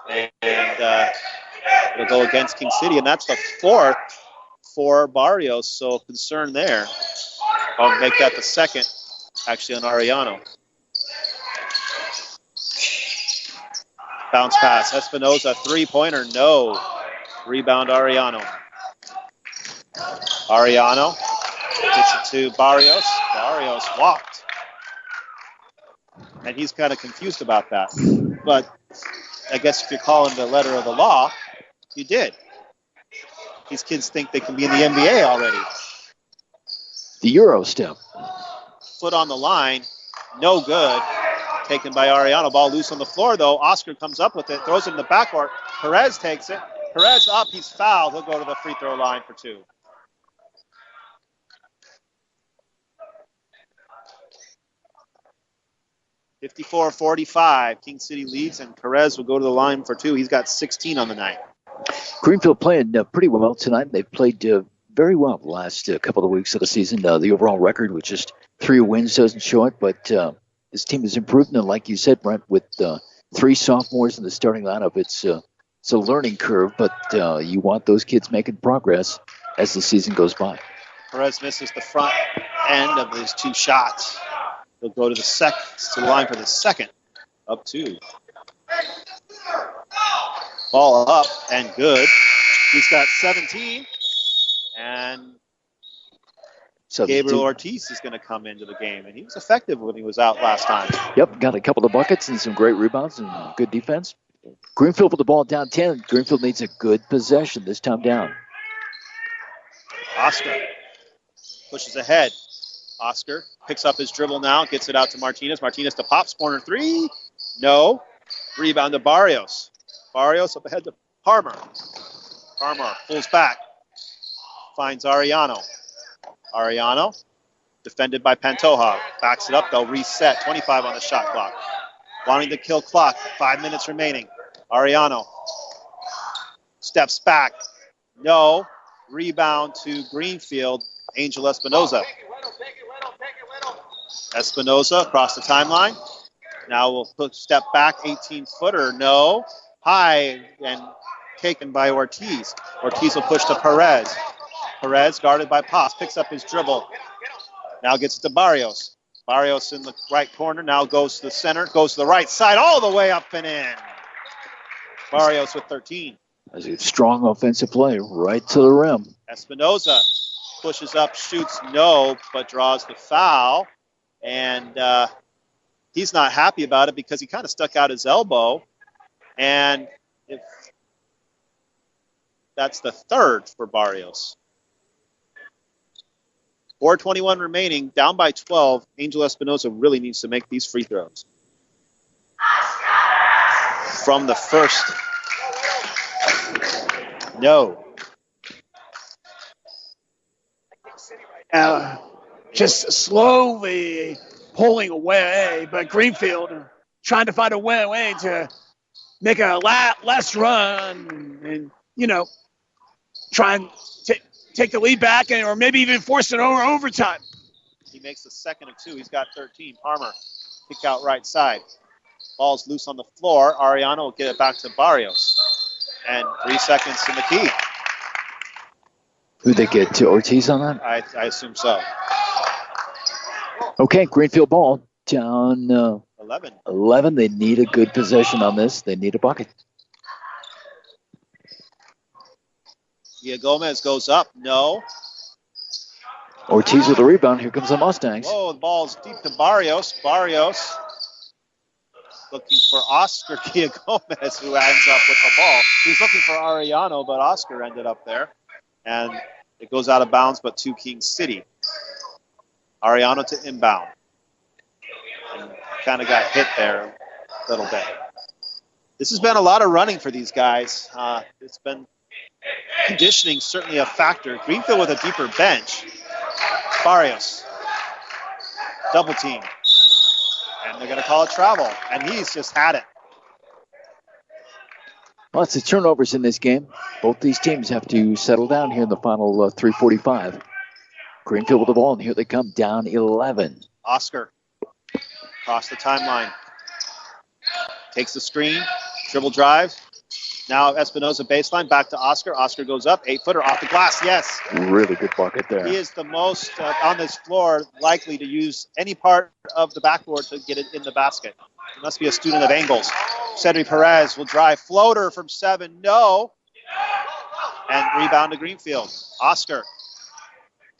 And it'll go against King City, and that's the fourth for Barrios, so concern there. I'll make that the second, actually, on Arellano. Bounce pass. Espinoza, three-pointer, no. Rebound, Arellano. Arellano gets it to Barrios. Barrios walked. And he's kind of confused about that. But I guess if you're calling the letter of the law, you did. These kids think they can be in the NBA already. The Euro step. Foot on the line, no good. Taken by Arellano. Ball loose on the floor, though. Oscar comes up with it, throws it in the backcourt. Perez takes it. Perez up, he's fouled. He'll go to the free throw line for two. (54-45). King City leads, and Perez will go to the line for two. He's got 16 on the night. Greenfield playing pretty well tonight. They've played very well the last couple of weeks of the season. The overall record with just 3 wins doesn't show it, but this team has improved. And like you said, Brent, with 3 sophomores in the starting lineup, it's a learning curve, but you want those kids making progress as the season goes by. Perez misses the front end of his 2 shots. He'll go to the line for the second. Up 2. Ball up and good. He's got 17. And 17. Gabriel Ortiz is going to come into the game. And he was effective when he was out last time. Yep, got a couple of buckets and some great rebounds and good defense. Greenfield with the ball down 10. Greenfield needs a good possession this time down. Oscar pushes ahead. Oscar picks up his dribble now, gets it out to Martinez. Martinez to Pops, corner 3. No. Rebound to Barrios. Barrios up ahead to Parmer. Parmer pulls back. Finds Arellano. Arellano, defended by Pantoja. Backs it up, they'll reset. 25 on the shot clock. Wanting to kill clock. 5 minutes remaining. Arellano steps back. No. Rebound to Greenfield. Angel Espinoza. Espinoza across the timeline. Now we'll step back, 18-footer, no. High and taken by Ortiz. Ortiz will push to Perez. Perez guarded by Pops, picks up his dribble. Now gets it to Barrios. Barrios in the right corner, now goes to the center, goes to the right side, all the way up and in. Barrios with 13. That's a strong offensive play right to the rim. Espinoza pushes up, shoots, no, but draws the foul. And he's not happy about it because he kind of stuck out his elbow. And if that's the third for Barrios. 4:21 remaining, down by 12. Angel Espinoza really needs to make these free throws. From the first. No. Just slowly pulling away, but Greenfield trying to find a way to make a last run and, try and take the lead back or maybe even force it over overtime. He makes the second of 2. He's got 13. Parmer, kick out right side. Ball's loose on the floor. Arellano will get it back to Barrios. And 3 seconds in the key. Who'd they get to Ortiz on that? I assume so. Okay, Greenfield ball down 11. 11. They need a good possession on this. They need a bucket. Gia Gomez goes up. No. Ortiz with the rebound. Here comes the Mustangs. Whoa, the ball's deep to Barrios. Barrios looking for Oscar Gia Gomez, who ends up with the ball. He's looking for Arellano, but Oscar ended up there. And it goes out of bounds, but to King City. Arellano to inbound. And kind of got hit there a little bit. This has been a lot of running for these guys. It's been conditioning certainly a factor. Greenfield with a deeper bench. Barrios. Double team. And they're going to call it travel. And he's just had it. Lots of turnovers in this game. Both these teams have to settle down here in the final 3:45. Greenfield with the ball, and here they come, down 11. Oscar across the timeline. Takes the screen, dribble drive, Now Espinoza baseline, back to Oscar. Oscar goes up, 8-footer off the glass, yes. Really good bucket there. He is the most on this floor likely to use any part of the backboard to get it in the basket. He must be a student of angles. Cedric Perez will drive, floater from 7, no. And rebound to Greenfield. Oscar,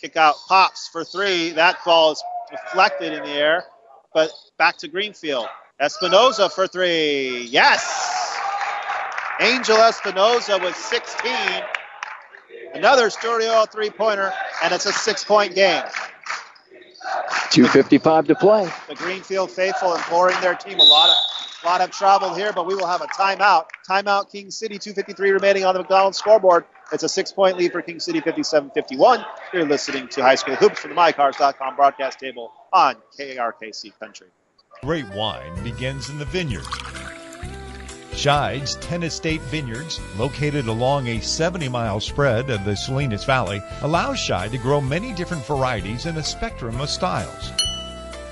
kick out, pops for 3. That ball is deflected in the air, but back to Greenfield. Espinoza for 3, yes. Angel Espinoza with 16. Another Studio three-pointer, and it's a 6-point game. 2:55 to play. The Greenfield faithful imploring their team. A lot have traveled here, but we will have a timeout. Timeout, King City, 2:53 remaining on the McDonald's scoreboard. It's a 6-point lead for King City, 57-51. You're listening to High School Hoops from the MyCars.com broadcast table on KRKC Country. Great wine begins in the vineyard. Shide's 10 Estate Vineyards, located along a 70-mile spread of the Salinas Valley, allows Shide to grow many different varieties in a spectrum of styles.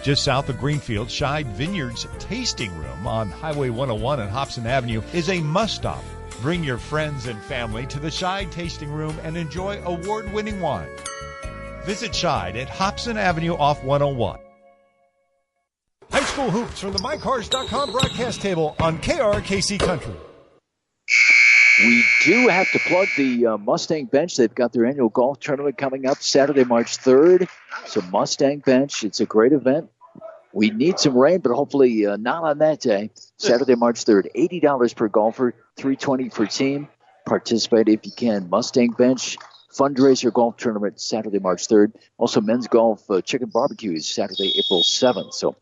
Just south of Greenfield, Shide Vineyards Tasting Room on Highway 101 and Hobson Avenue is a must-stop. Bring your friends and family to the Shide Tasting Room and enjoy award-winning wine. Visit Shide at Hobson Avenue off 101. High School Hoops from the MyCars.com broadcast table on KRKC Country. We do have to plug the Mustang Bench. They've got their annual golf tournament coming up Saturday, March 3rd. So Mustang Bench, it's a great event. We need some rain, but hopefully not on that day. Saturday, March 3rd, $80 per golfer, $320 per team. Participate if you can. Mustang Bench fundraiser golf tournament Saturday, March 3rd. Also men's golf chicken barbecue is Saturday, April 7th. So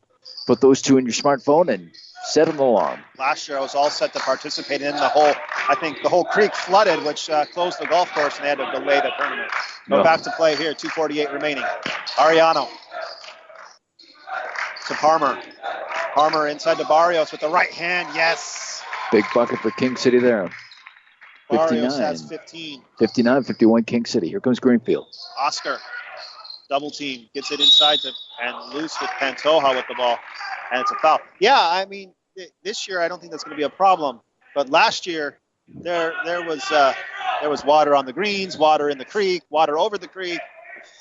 put those two in your smartphone and set an alarm. Last year I was all set to participate in the whole creek flooded, which closed the golf course, and they had to delay the tournament. Go back to play here, 2:48 remaining. Ariano to Palmer. Palmer inside to Barrios with the right hand, yes. Big bucket for King City there. Barrios has 15. 59-51 King City. Here comes Greenfield. Oscar, double team, gets it inside and loose with Pantoja with the ball, and it's a foul. Yeah, I mean, this year I don't think that's going to be a problem, but last year there was water on the greens, water in the creek, water over the creek.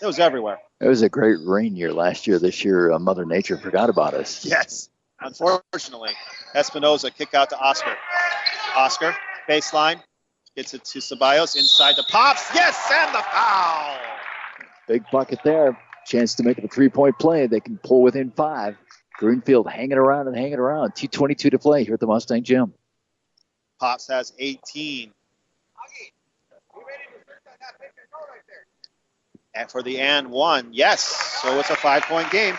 It was everywhere. It was a great rain year last year. This year, Mother Nature forgot about us. Yes, unfortunately. Espinoza, kick out to Oscar. Oscar, baseline, gets it to Ceballos, inside the pops, yes, and the foul. Big bucket there. Chance to make it a three-point play. They can pull within 5. Greenfield hanging around. 2:22 to play here at the Mustang Gym. Pops has 18. And for the and one, yes. So it's a 5-point game.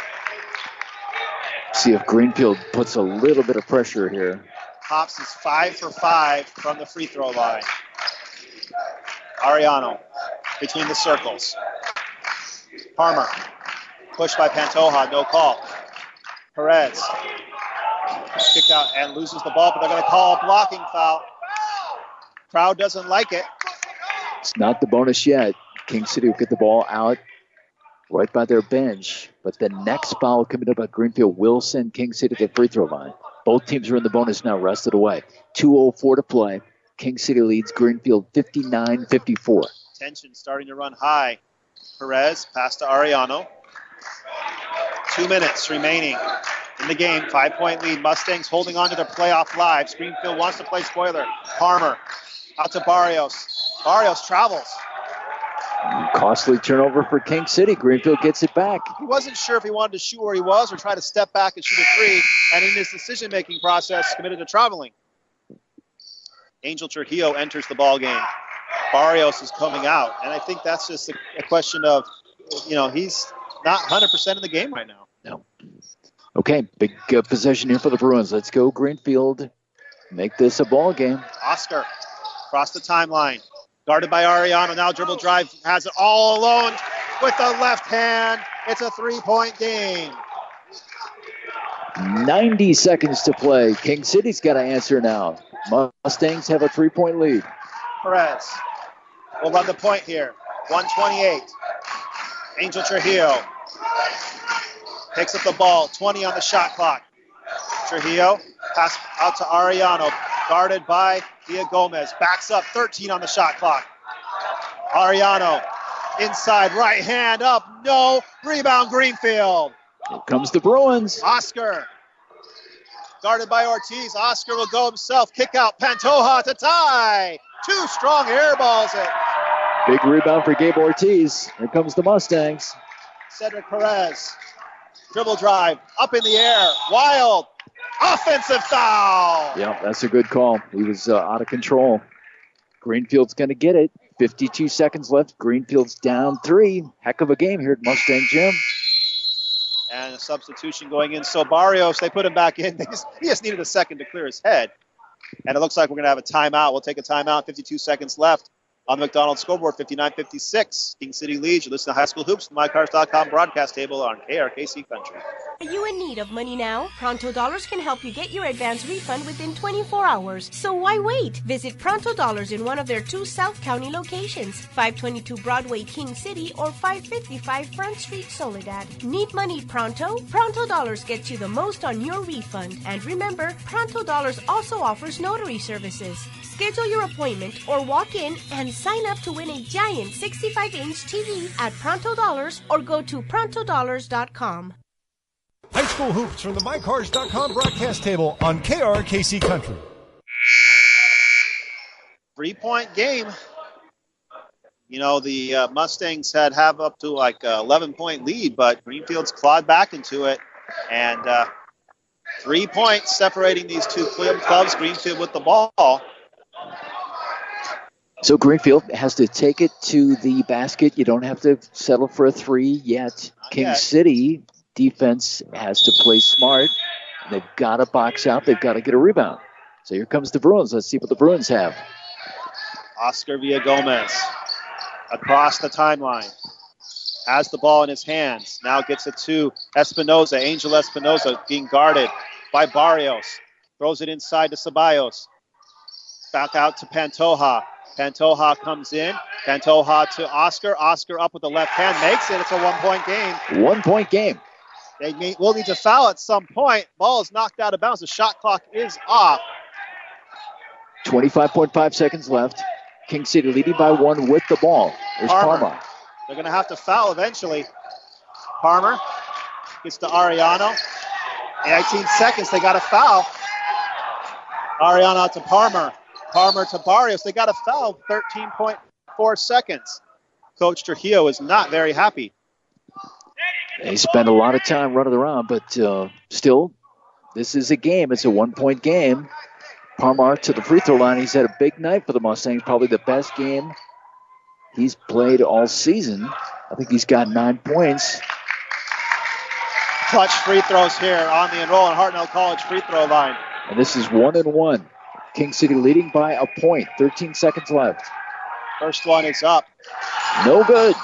See if Greenfield puts a little bit of pressure here. Pops is 5 for 5 from the free throw line. Ariano between the circles. Palmer, pushed by Pantoja, no call. Perez, kicked out and loses the ball, but they're going to call a blocking foul. Crowd doesn't like it. It's not the bonus yet. King City will get the ball out right by their bench, but the next foul coming up at Greenfield will send King City to the free throw line. Both teams are in the bonus now, rested away. 2:04 to play. King City leads Greenfield 59-54. Tension starting to run high. Perez, pass to Ariano. 2 minutes remaining in the game. 5-point lead. Mustangs holding on to their playoff lives. Greenfield wants to play spoiler. Palmer out to Barrios. Barrios travels. Costly turnover for King City. Greenfield gets it back. He wasn't sure if he wanted to shoot where he was or try to step back and shoot a three, and in his decision-making process, committed to traveling. Angel Trujillo enters the ball game. Barrios is coming out, and I think that's just a question of, he's not 100% in the game right now. No. Okay, big possession here for the Bruins. Let's go, Greenfield. Make this a ball game. Oscar across the timeline. Guarded by Ariano. Now dribble drive. Has it all alone with the left hand. It's a 3-point game. 90 seconds to play. King City's got to answer now. Mustangs have a 3-point lead. Perez will run the point here. 128. Angel Trujillo picks up the ball. 20 on the shot clock. Trujillo pass out to Ariano. guarded by Villagomez. Backs up, 13 on the shot clock. Ariano, inside, right hand up, no. Rebound, Greenfield. Here comes the Bruins. Oscar, guarded by Ortiz. Oscar will go himself. Kick out, Pantoja to tie. 2 strong air balls it. Big rebound for Gabe Ortiz. Here comes the Mustangs. Cedric Perez. Dribble drive, up in the air. Wild. Offensive foul. Yeah, that's a good call. He was out of control. Greenfield's going to get it. 52 seconds left. Greenfield's down 3. Heck of a game here at Mustang Gym. And a substitution going in. So Barrios, they put him back in. He just needed a second to clear his head. And it looks like we're going to have a timeout. We'll take a timeout. 52 seconds left on the McDonald's scoreboard. 59-56. King City leads. You listen to High School Hoops, the MyCars.com broadcast table on KRKC Country. Are you in need of money now? Pronto Dollars can help you get your advance refund within 24 hours. So why wait? Visit Pronto Dollars in one of their 2 South County locations, 522 Broadway, King City, or 555 Front Street, Soledad. Need money pronto? Pronto Dollars gets you the most on your refund. And remember, Pronto Dollars also offers notary services. Schedule your appointment or walk in and sign up to win a giant 65-inch TV at Pronto Dollars or go to ProntoDollars.com. High School Hoops from the MyCars.com broadcast table on KRKC Country. 3-point game. You know, the Mustangs have up to like an 11-point lead, but Greenfield's clawed back into it. And 3 points separating these two clubs. Greenfield with the ball. So Greenfield has to take it to the basket. You don't have to settle for a 3 yet. King City defense has to play smart. They've got to box out. They've got to get a rebound. So here comes the Bruins. Let's see what the Bruins have. Oscar Villagomez across the timeline. Has the ball in his hands. Now gets it to Espinoza. Angel Espinoza being guarded by Barrios. Throws it inside to Ceballos. Back out to Pantoja. Pantoja comes in. Pantoja to Oscar. Oscar up with the left hand. Makes it. It's a 1-point game. 1-point game. They will need to foul at some point. Ball is knocked out of bounds. The shot clock is off. 25.5 seconds left. King City leading by 1 with the ball. There's Parma. They're going to have to foul eventually. Parma gets to Ariano. 19 seconds. They got to foul. Ariano to Parma. Parma to Barrios. They got a foul. 13.4 seconds. Coach Trujillo is not very happy. They spend a lot of time running around, but still, this is a game. It's a 1-point game. Parmar to the free throw line. He's had a big night for the Mustangs, probably the best game he's played all season. I think he's got 9 points. Clutch free throws here on the Enroll and Hartnell College free throw line. And this is 1-1. King City leading by a point. 13 seconds left. First one is up. No good.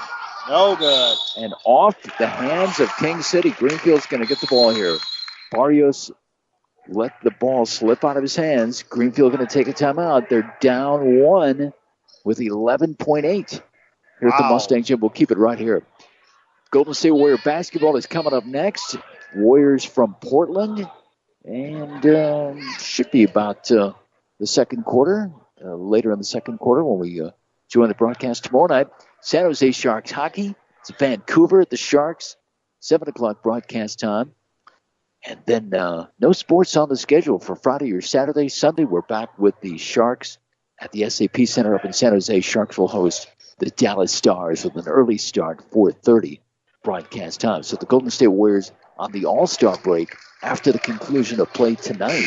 No good. And off the hands of King City. Greenfield's going to get the ball here. Barrios let the ball slip out of his hands. Greenfield going to take a timeout. They're down 1 with 11.8 here at the Mustang Gym. We'll keep it right here. Golden State Warrior basketball is coming up next. Warriors from Portland. And should be about the second quarter, later in the second quarter when we join the broadcast tomorrow night. San Jose Sharks hockey. It's Vancouver at the Sharks. 7 o'clock broadcast time. And then no sports on the schedule for Friday or Saturday. Sunday, we're back with the Sharks at the SAP Center up in San Jose. Sharks will host the Dallas Stars with an early start, 4:30 broadcast time. So the Golden State Warriors on the All-Star break after the conclusion of play tonight.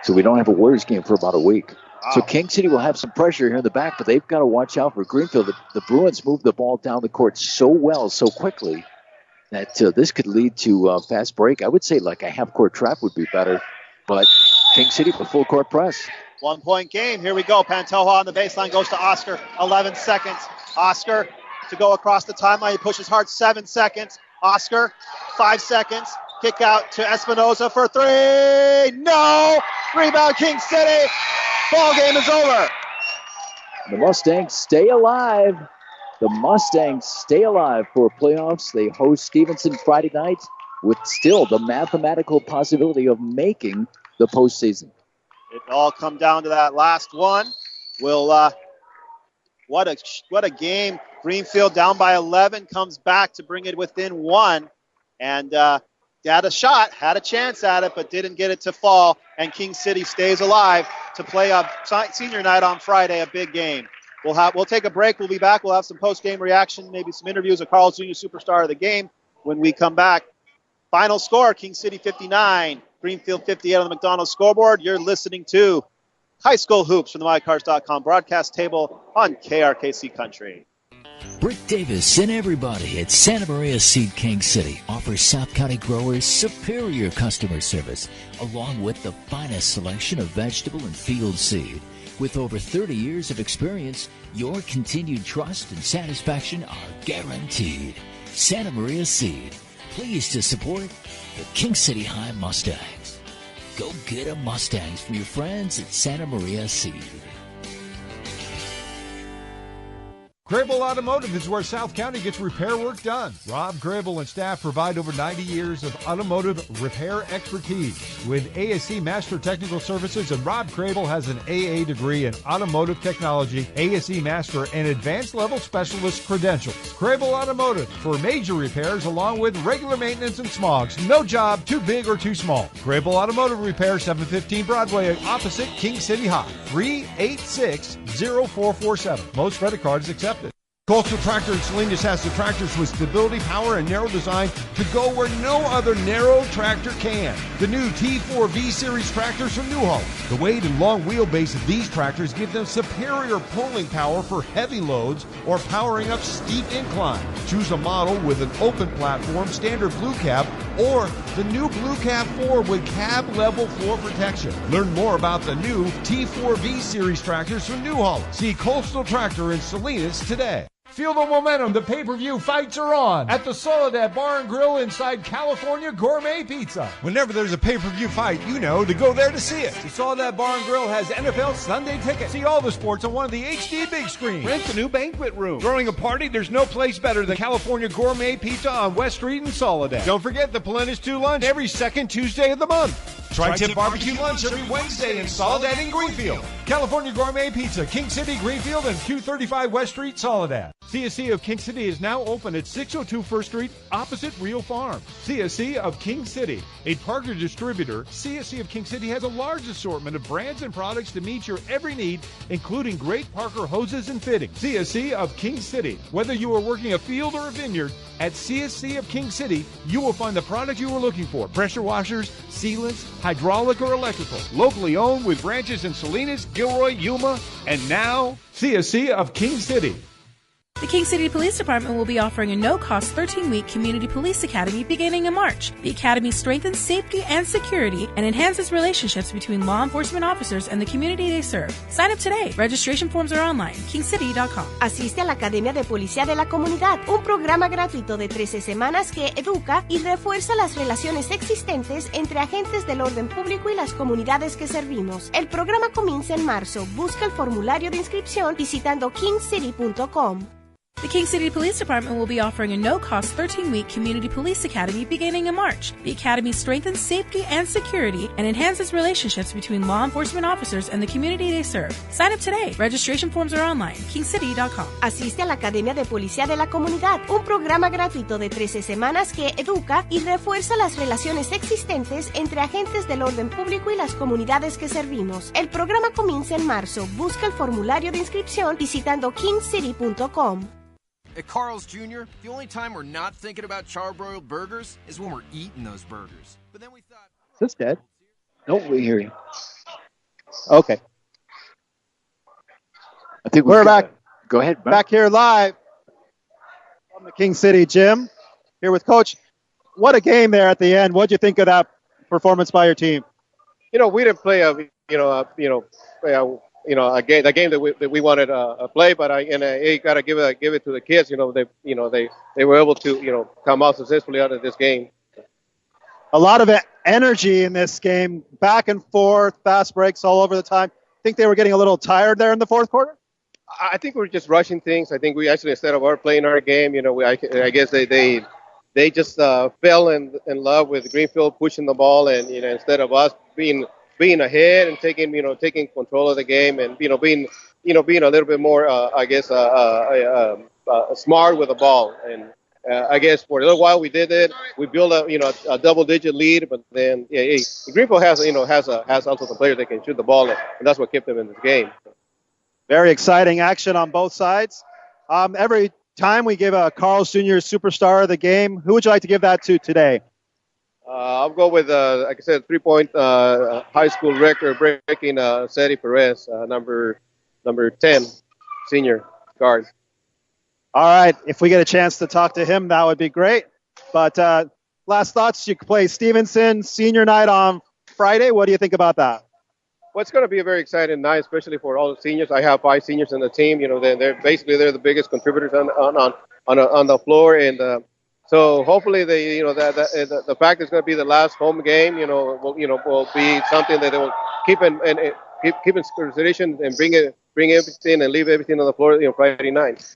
So we don't have a Warriors game for about a week. So King City will have some pressure here in the back, but they've got to watch out for Greenfield. The Bruins move the ball down the court so well, so quickly, that this could lead to a fast break. I would say like a half-court trap would be better, but King City with full-court press. 1-point game. Here we go. Pantoja on the baseline goes to Oscar. 11 seconds. Oscar to go across the timeline. He pushes hard. 7 seconds. Oscar, 5 seconds. Kick out to Espinoza for 3. No! Rebound King City. Ball game is over. The Mustangs stay alive. The Mustangs stay alive for playoffs. They host Stevenson Friday night with still the mathematical possibility of making the postseason. it all come down to that last one. What a game. Greenfield down by 11, comes back to bring it within 1. And had a shot, had a chance at it, but didn't get it to fall. And King City stays alive to play a senior night on Friday, a big game. We'll take a break. We'll be back. We'll have some post-game reaction, maybe some interviews of Carl's Jr. Superstar of the game when we come back. Final score, King City 59, Greenfield 58 on the McDonald's scoreboard. You're listening to High School Hoops from the MyCars.com broadcast table on KRKC Country. Brick Davis and everybody at Santa Maria Seed King City offers South County growers superior customer service, along with the finest selection of vegetable and field seed. With over 30 years of experience, your continued trust and satisfaction are guaranteed. Santa Maria Seed, pleased to support the King City High Mustangs. Go get a Mustangs from your friends at Santa Maria Seed. Grable Automotive is where South County gets repair work done. Rob Grable and staff provide over 90 years of automotive repair expertise. With ASC Master Technical Services, and Rob Grable has an AA degree in automotive technology, ASC Master, and advanced level specialist credentials. Grable Automotive for major repairs along with regular maintenance and smogs. No job too big or too small. Grable Automotive Repair, 715 Broadway, opposite King City High. 386-0447. Most credit cards accepted. Coastal Tractor in Salinas has the tractors with stability, power, and narrow design to go where no other narrow tractor can. The new T4 V-Series tractors from New Holland. The weight and long wheelbase of these tractors give them superior pulling power for heavy loads or powering up steep inclines. Choose a model with an open platform, standard blue cab, or the new Blue Cab 4 with cab-level floor protection. Learn more about the new T4 V-Series tractors from New Holland. See Coastal Tractor in Salinas today. Feel the momentum. The pay-per-view fights are on at the Soledad Bar and Grill inside California Gourmet Pizza. Whenever there's a pay-per-view fight, you know to go there to see it. The Soledad Bar and Grill has NFL Sunday tickets. See all the sports on one of the HD big screens. Rent the new banquet room. Throwing a party, there's no place better than California Gourmet Pizza on West Street in Soledad. Don't forget the Palenis 2 lunch every second Tuesday of the month. Tri-Tip Barbecue Lunch every Wednesday in Soledad and Greenfield. California Gourmet Pizza, King City, Greenfield, and 235 West Street, Soledad. CSC of King City is now open at 602 First Street, opposite Real Farm. CSC of King City, a Parker distributor, CSC of King City has a large assortment of brands and products to meet your every need, including great Parker hoses and fittings. CSC of King City. Whether you are working a field or a vineyard, at CSC of King City, you will find the product you are looking for. Pressure washers, sealants, hydraulic or electrical. Locally owned with branches in Salinas, Gilroy, Yuma, and now CSC of King City. The King City Police Department will be offering a no-cost 13-week Community Police Academy beginning in March. The Academy strengthens safety and security and enhances relationships between law enforcement officers and the community they serve. Sign up today. Registration forms are online. KingCity.com. Asiste a la Academia de Policía de la Comunidad, un programa gratuito de 13 semanas que educa y refuerza las relaciones existentes entre agentes del orden público y las comunidades que servimos. El programa comienza en marzo. Busca el formulario de inscripción visitando kingcity.com. The King City Police Department will be offering a no-cost 13-week Community Police Academy beginning in March. The Academy strengthens safety and security and enhances relationships between law enforcement officers and the community they serve. Sign up today. Registration forms are online. KingCity.com. Asiste a la Academia de Policía de la Comunidad, un programa gratuito de 13 semanas que educa y refuerza las relaciones existentes entre agentes del orden público y las comunidades que servimos. El programa comienza en marzo. Busca el formulario de inscripción visitando kingcity.com. At Carl's Jr., the only time we're not thinking about charbroiled burgers is when we're eating those burgers. But then we thought... Is this dead? No, we hear you. Okay. I think we're back. Go ahead. Back here live from the King City Gym. Here with Coach. What a game there at the end. What did you think of that performance by your team? You know, we didn't play a game that we wanted to play, but you got to give it to the kids. They were able to come out successfully out of this game. A lot of energy in this game, back and forth, fast breaks all over the time. Think they were getting a little tired there in the fourth quarter? I think we were just rushing things. I think we actually, instead of our playing our game, I guess they just fell in love with Greenfield pushing the ball, and instead of us being being ahead and taking control of the game and being a little bit more smart with the ball. And I guess for a little while we did it. We built a double-digit lead, but then Greenfield has also the players that can shoot the ball, and that's what kept them in this game. Very exciting action on both sides. Every time we give a Carl's Jr. Superstar of the game, who would you like to give that to today? I'll go with, like I said, 3-point high school record breaking Cedric Perez, number 10, senior guard. All right. If we get a chance to talk to him, that would be great. But last thoughts, you play Stevenson senior night on Friday. What do you think about that? Well, it's going to be a very exciting night, especially for all the seniors. I have 5 seniors in the team. They're the biggest contributors on the floor, and so hopefully the fact it's going to be the last home game, will be something that they will keep in consideration and bring everything and leave everything on the floor, Friday night.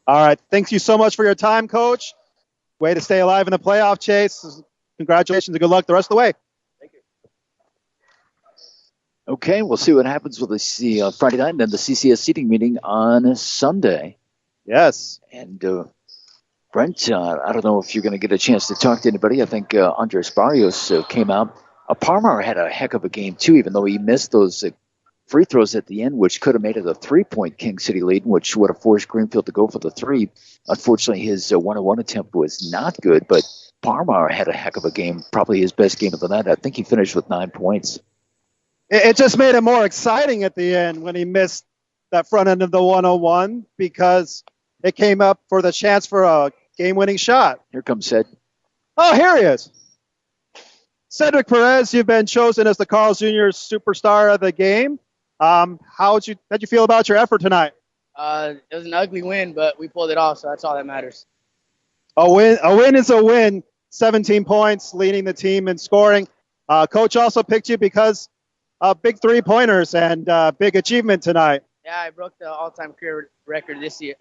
All right. Thank you so much for your time, Coach. Way to stay alive in the playoff chase. Congratulations and good luck the rest of the way. Okay, we'll see what happens with the Friday night and then the CCS seating meeting on Sunday. Yes. And Brent, I don't know if you're going to get a chance to talk to anybody. I think Andres Barrios came out. Parmar had a heck of a game, too, even though he missed those free throws at the end, which could have made it a 3-point King City lead, which would have forced Greenfield to go for the 3. Unfortunately, his 1-on-1 attempt was not good, but Parmar had a heck of a game, probably his best game of the night. I think he finished with 9 points. It just made it more exciting at the end when he missed that front end of the 1-on-1 because it came up for the chance for a game-winning shot. Here comes Ced. Oh, here he is. Cedric Perez, you've been chosen as the Carl's Jr. Superstar of the game. How'd you feel about your effort tonight? It was an ugly win, but we pulled it off, so that's all that matters. A win is a win. 17 points, leading the team in scoring. Coach also picked you because big 3-pointers and big achievement tonight. Yeah, I broke the all-time career record this year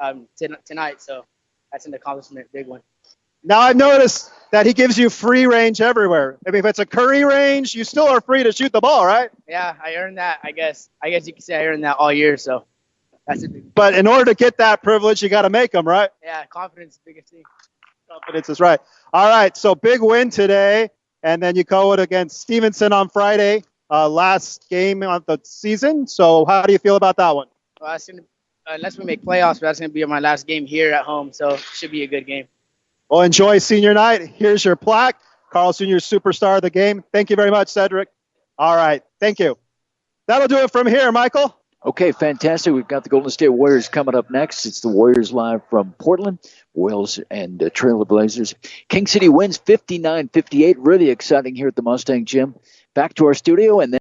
tonight, so that's an accomplishment, big one. Now I've noticed that he gives you free range everywhere. I mean, if it's a Curry range, you still are free to shoot the ball, right? Yeah, I earned that, I guess. I guess you could say I earned that all year, so that's it. But in order to get that privilege, you got to make them, right? Yeah, confidence is the biggest thing. Confidence is right. All right, so big win today, and then you go it against Stevenson on Friday, last game of the season. So how do you feel about that one? Well, unless we make playoffs, but that's going to be my last game here at home, so it should be a good game. Well, enjoy senior night. Here's your plaque. Carl's Jr. Superstar of the game. Thank you very much, Cedric. All right. Thank you. That'll do it from here, Michael. Okay, fantastic. We've got the Golden State Warriors coming up next. It's the Warriors live from Portland, Royals and Trailblazers. King City wins 59-58. Really exciting here at the Mustang Gym. Back to our studio and then